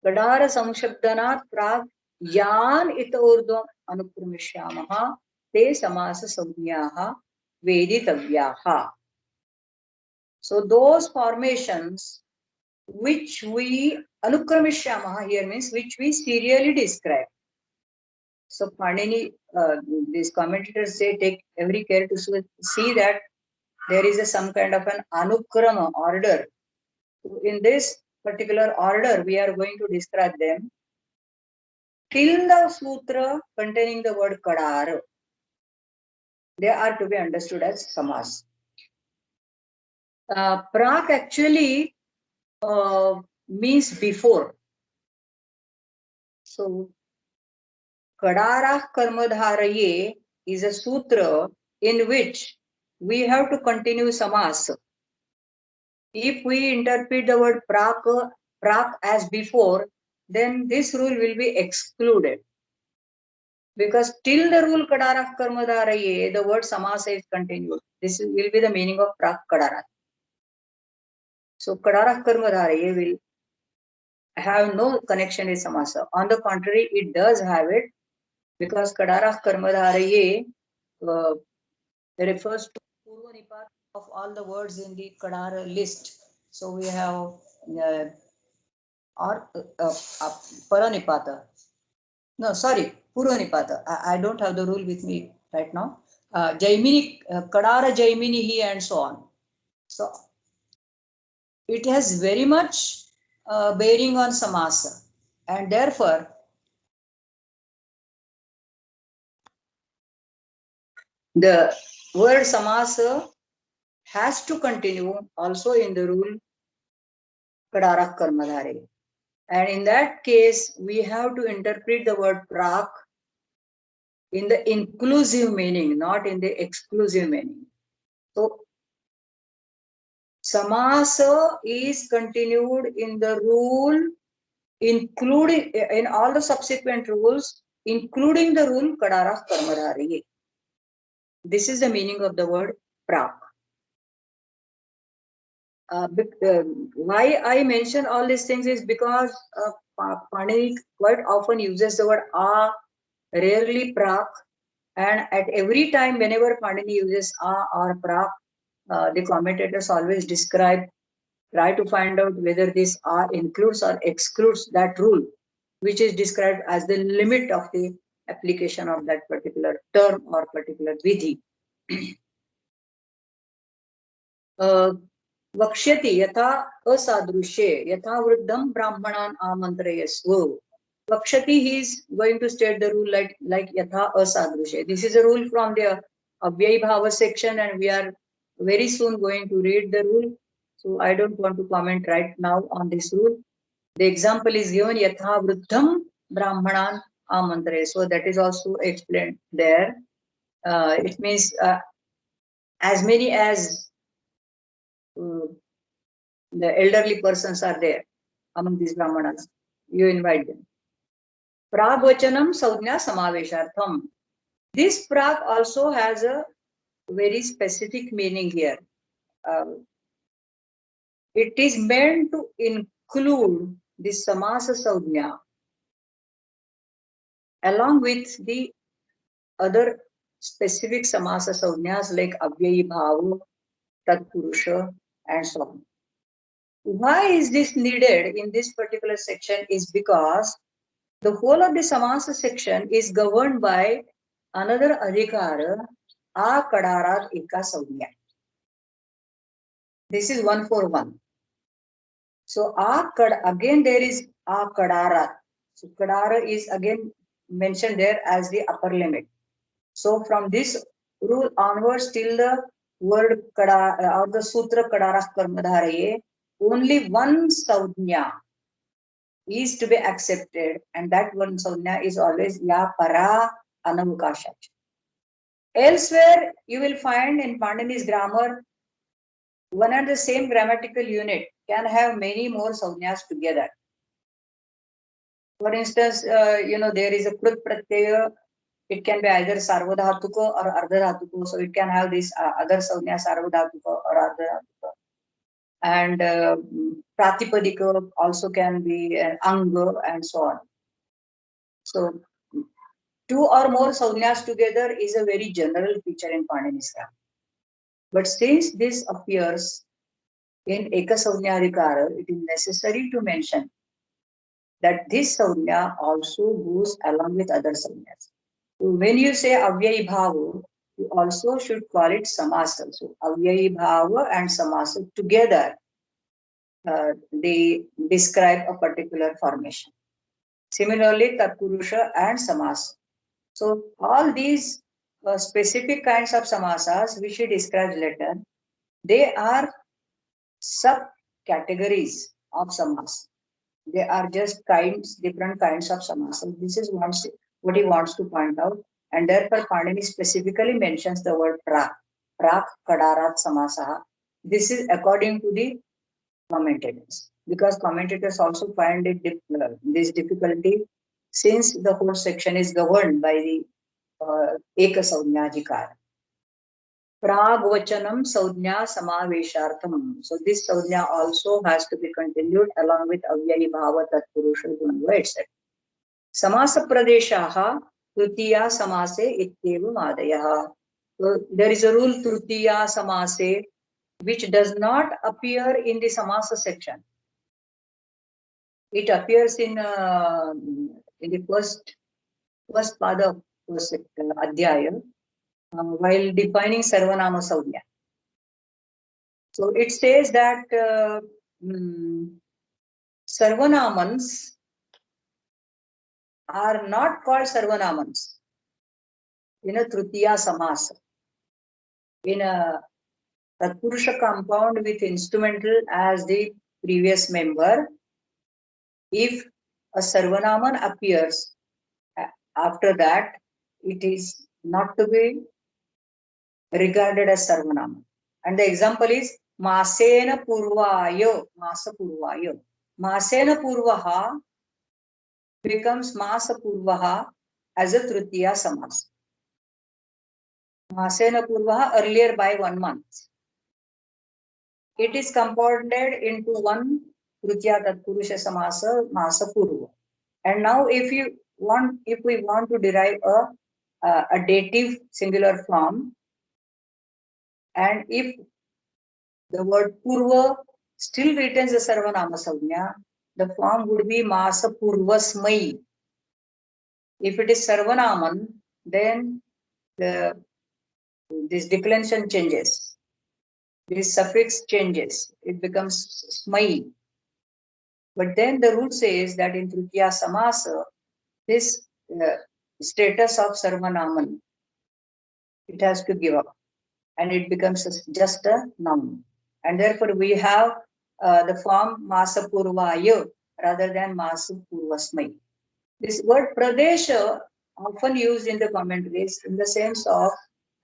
Kadara samshabdanat prag yan ita urdhvam anukramishyamaha te samasa samnyaha veditavyaha. So those formations which we anukramishyamaha here means which we serially describe. So Panini, these commentators say take every care to see that there is some kind of an anukrama order. In this particular order, we are going to describe them till the sutra containing the word kadara. They are to be understood as samas. Prak actually means before. So kadara karmadharaye is a sutra in which we have to continue samas. If we interpret the word prak as before, then this rule will be excluded. Because till the rule kadara karmadharaye, the word samasa is continued. This will be the meaning of prak kadara. So kadara karmadharaye will have no connection with samasa. On the contrary, it does have it, because kadara karmadharaye refers to purvanipat of all the words in the kadara list. So we have paranipata. No, sorry, purvanipata. I don't have the rule with me right now. Jaimini, kadara jaiminihi and so on. So it has very much bearing on samasa, and therefore the word samasa has to continue also in the rule kadara karmadhare. And in that case, we have to interpret the word prak in the inclusive meaning, not in the exclusive meaning. So samasa is continued in the rule, including in all the subsequent rules, including the rule kadara karmadhari. This is the meaning of the word prak. Why I mention all these things is because Panini quite often uses the word a, rarely prak, and at every time whenever Panini uses a or prak, the commentators always try to find out whether this a includes or excludes that rule, which is described as the limit of the application of that particular term or particular vidhi. Vakshyati yatha asadrushe yatha vruddham brahmanan amantrayasvu. Vakshyati, he is going to state the rule like yatha asadrushe. This is a rule from the Avyay Bhava section, and we are very soon going to read the rule. So I don't want to comment right now on this rule. The example is given yatha vruddham brahmanan amantrayasvu. So that is also explained there. It means as many as the elderly persons are there among these brahmanas, you invite them. Pragvachanam saujna samaveshartham. This prag also has a very specific meaning here. It is meant to include the samasa saujna along with the other specific samasa saunyas like avyayi bhava, tatpurusha, and so on. Why is this needed in this particular section is because the whole of the samasa section is governed by another adhikara, akadarat eka saunya. This is 141. So again there is akadarat. So kadara is again mentioned there as the upper limit. So from this rule onwards till the word kada or the sutra kadara karmadharaye, only one saunya is to be accepted, and that one saunya is always ya para anavukasha. Elsewhere, you will find in Panini's grammar, one and the same grammatical unit can have many more saunyas together. For instance, there is a krut pratyaya. It can be either sarvadhatuka or ardhadhatuka. So it can have this other saunya sarvadhatuka or ardhadhatuka. And pratipadika also can be an anga and so on. So two or more saunyas together is a very general feature in Panini's grammar. But since this appears in Eka Saunya Adhikara, it is necessary to mention that this saunya also goes along with other saunyas. So when you say avyayi bhava, you also should call it samasa. So avyayi bhava and samasa together, they describe a particular formation. Similarly, tatpurusha and samasa. So all these specific kinds of samasas, which we described later, they are subcategories of samas. They are just different kinds of samasas. This is what he wants to point out. And therefore, Panini specifically mentions the word prak kadarat samasaha. This is according to the commentators, because commentators also find it this difficulty since the whole section is governed by the Eka Saunya Adhikara. Pragvachanam Saunya Samaveshartham. So this Saunya also has to be continued along with Avyayi Bhava Tatpurusha Gunava, etc. Samasa Pradeshaha Trutiya Samase Ityevam Adayaha. So there is a rule Trutiya Samase which does not appear in the Samasa section. It appears in the first part of first Adhyaya while defining Sarvanama Saunya. So it says that Sarvanamans are not called Sarvanamans in a Trutiya Samasa. In a Tatpurusha compound with instrumental as the previous member, if a Sarvanaman appears after that, it is not to be regarded as Sarvanama. And the example is Masena Purvayo, Masa Purvayo. Masena Purvaha becomes Masa Purvaha as a Trutiya Samas. Masena Purvaha earlier by 1 month. It is compounded into one Trutiya Tatpurusha Samasa, Masa Purva. And now if we want to derive a dative singular form, and if the word Purva still retains a Sarvanama Saunya, the form would be Masa Purvasmai. If it is Sarvanaman, then this declension changes. This suffix changes. It becomes Smai. But then the rule says that in Trutiya Samasa, this status of Sarvanaman, it has to give up. And it becomes just a noun. And therefore we have the form Masa Purvaya rather than Masa Purvasmai. This word Pradesha often used in the commentaries in the sense of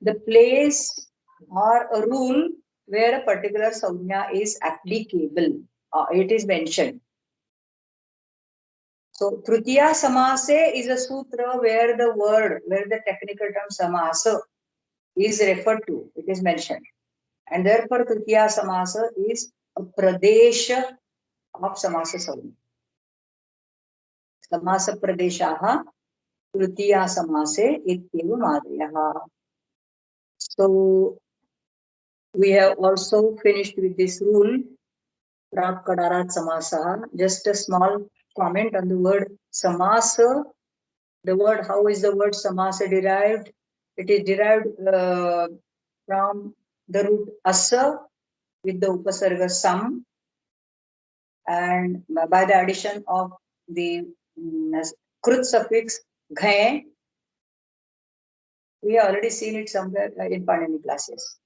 the place or a rule where a particular saunya is applicable. It is mentioned. So Trutiya Samase is a sutra where the technical term Samasa is referred to, it is mentioned. And therefore Trutiya Samasa is a Pradesha of Samasa Saunya. Samasa Pradeshaha तृतीया समासे इत्येव आदयः. So we have also finished with this rule. Prak Kadarat Samasaha. Just a small comment on the word Samasa. The word, how is the word Samasa derived? It is derived from the root Asa with the Upasarga Sam, and by the addition of the Krut suffix Ghae. We have already seen it somewhere in Panini classes.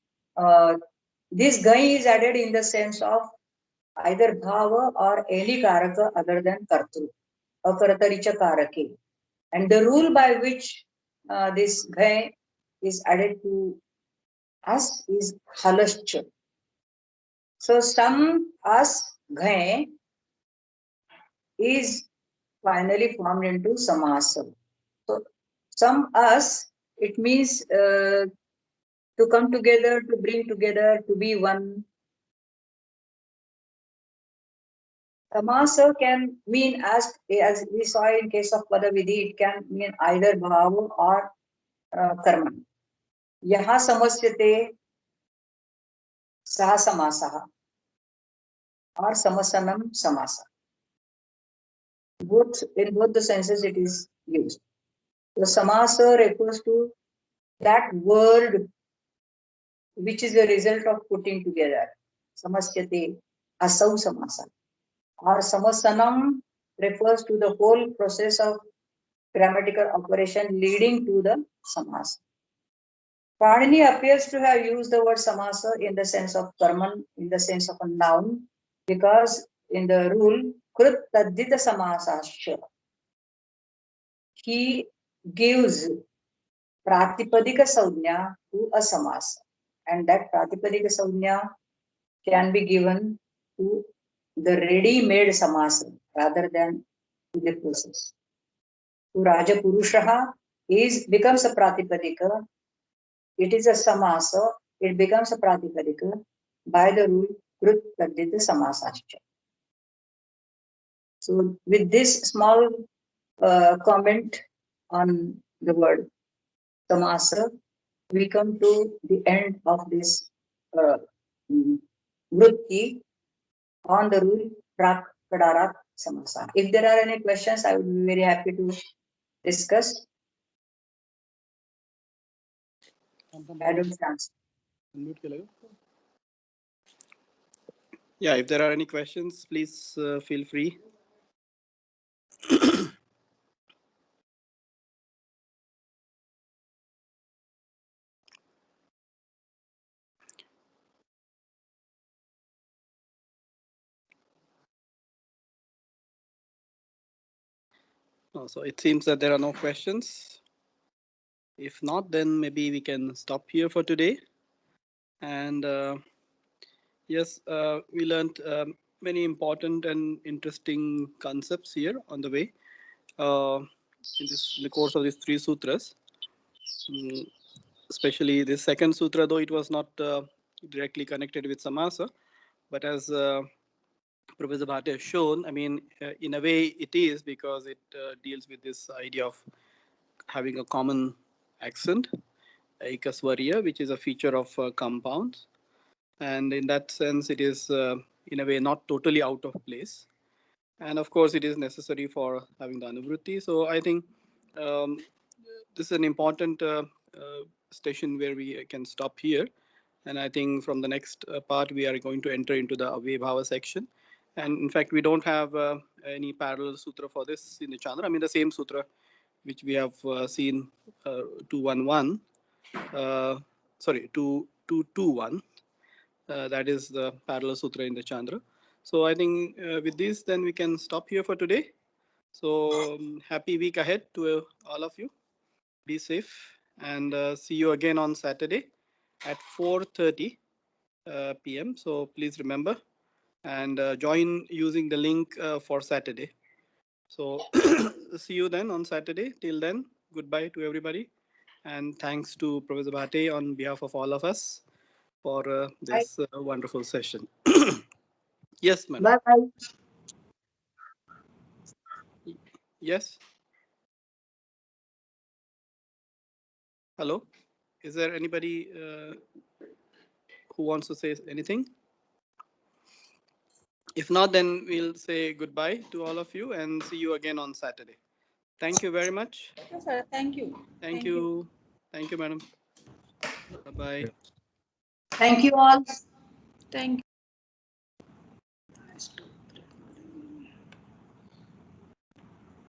This Ghai is added in the sense of either Bhava or any Karaka other than Kartru, Akarataricha Karake. And the rule by which this Ghai is added to us is Halascha. So some as Ghai is finally formed into Samasa. So some as, it means to come together, to bring together, to be one. Samasa can mean, as we saw in case of Padavidhi, it can mean either Bhava or Karma. Yaha samasyate saha samasaha or samasanam samasa. In both the senses it is used. The samasa refers to that word which is a result of putting together. Samasyate asau samasa. Or samasanam refers to the whole process of grammatical operation leading to the samasa. Panini appears to have used the word samasa in the sense of karman, in the sense of a noun, because in the rule, krut taddita samasasya, he gives pratipadika saujna to a samasa, and that pratipadika saujna can be given to the ready-made samasa rather than to the process. To Raja Purushaha becomes a pratipadika. It is a samasa. It becomes a pratipadika by the rule krut taddita samasasya. So with this small comment on the word samasa, we come to the end of this vritti on the rule prak kadarat samasa. If there are any questions, I would be very happy to discuss. I don't answer. Yeah, if there are any questions, please feel free. So it seems that there are no questions. If not, then maybe we can stop here for today. And yes, we learned many important and interesting concepts here on the way in the course of these 3 sutras. Especially this second sutra, though it was not directly connected with samasa, but as Professor Bhatt has shown, I mean, in a way it is, because it deals with this idea of having a common accent, ekaswarya, which is a feature of compounds. And in that sense, it is in a way not totally out of place. And of course, it is necessary for having the anuvritti. So I think this is an important station where we can stop here. And I think from the next part, we are going to enter into the Avyabhava section. And in fact, we don't have any parallel sutra for this in the Chandra. I mean, the same sutra which we have seen 211, sorry, 221. That is the parallel sutra in the Chandra. So I think with this, then we can stop here for today. So happy week ahead to all of you. Be safe, and see you again on Saturday at 4:30 p.m. So please remember and join using the link for Saturday. So see you then on Saturday. Till then, goodbye to everybody. And thanks to Professor Bhate on behalf of all of us for this wonderful session. Yes, madam. Bye-bye. Yes. Hello, is there anybody who wants to say anything? If not, then we'll say goodbye to all of you and see you again on Saturday. Thank you very much. Okay, sir. Thank you. Thank you. Thank you, madam. Bye-bye. Thank you all. Thank you.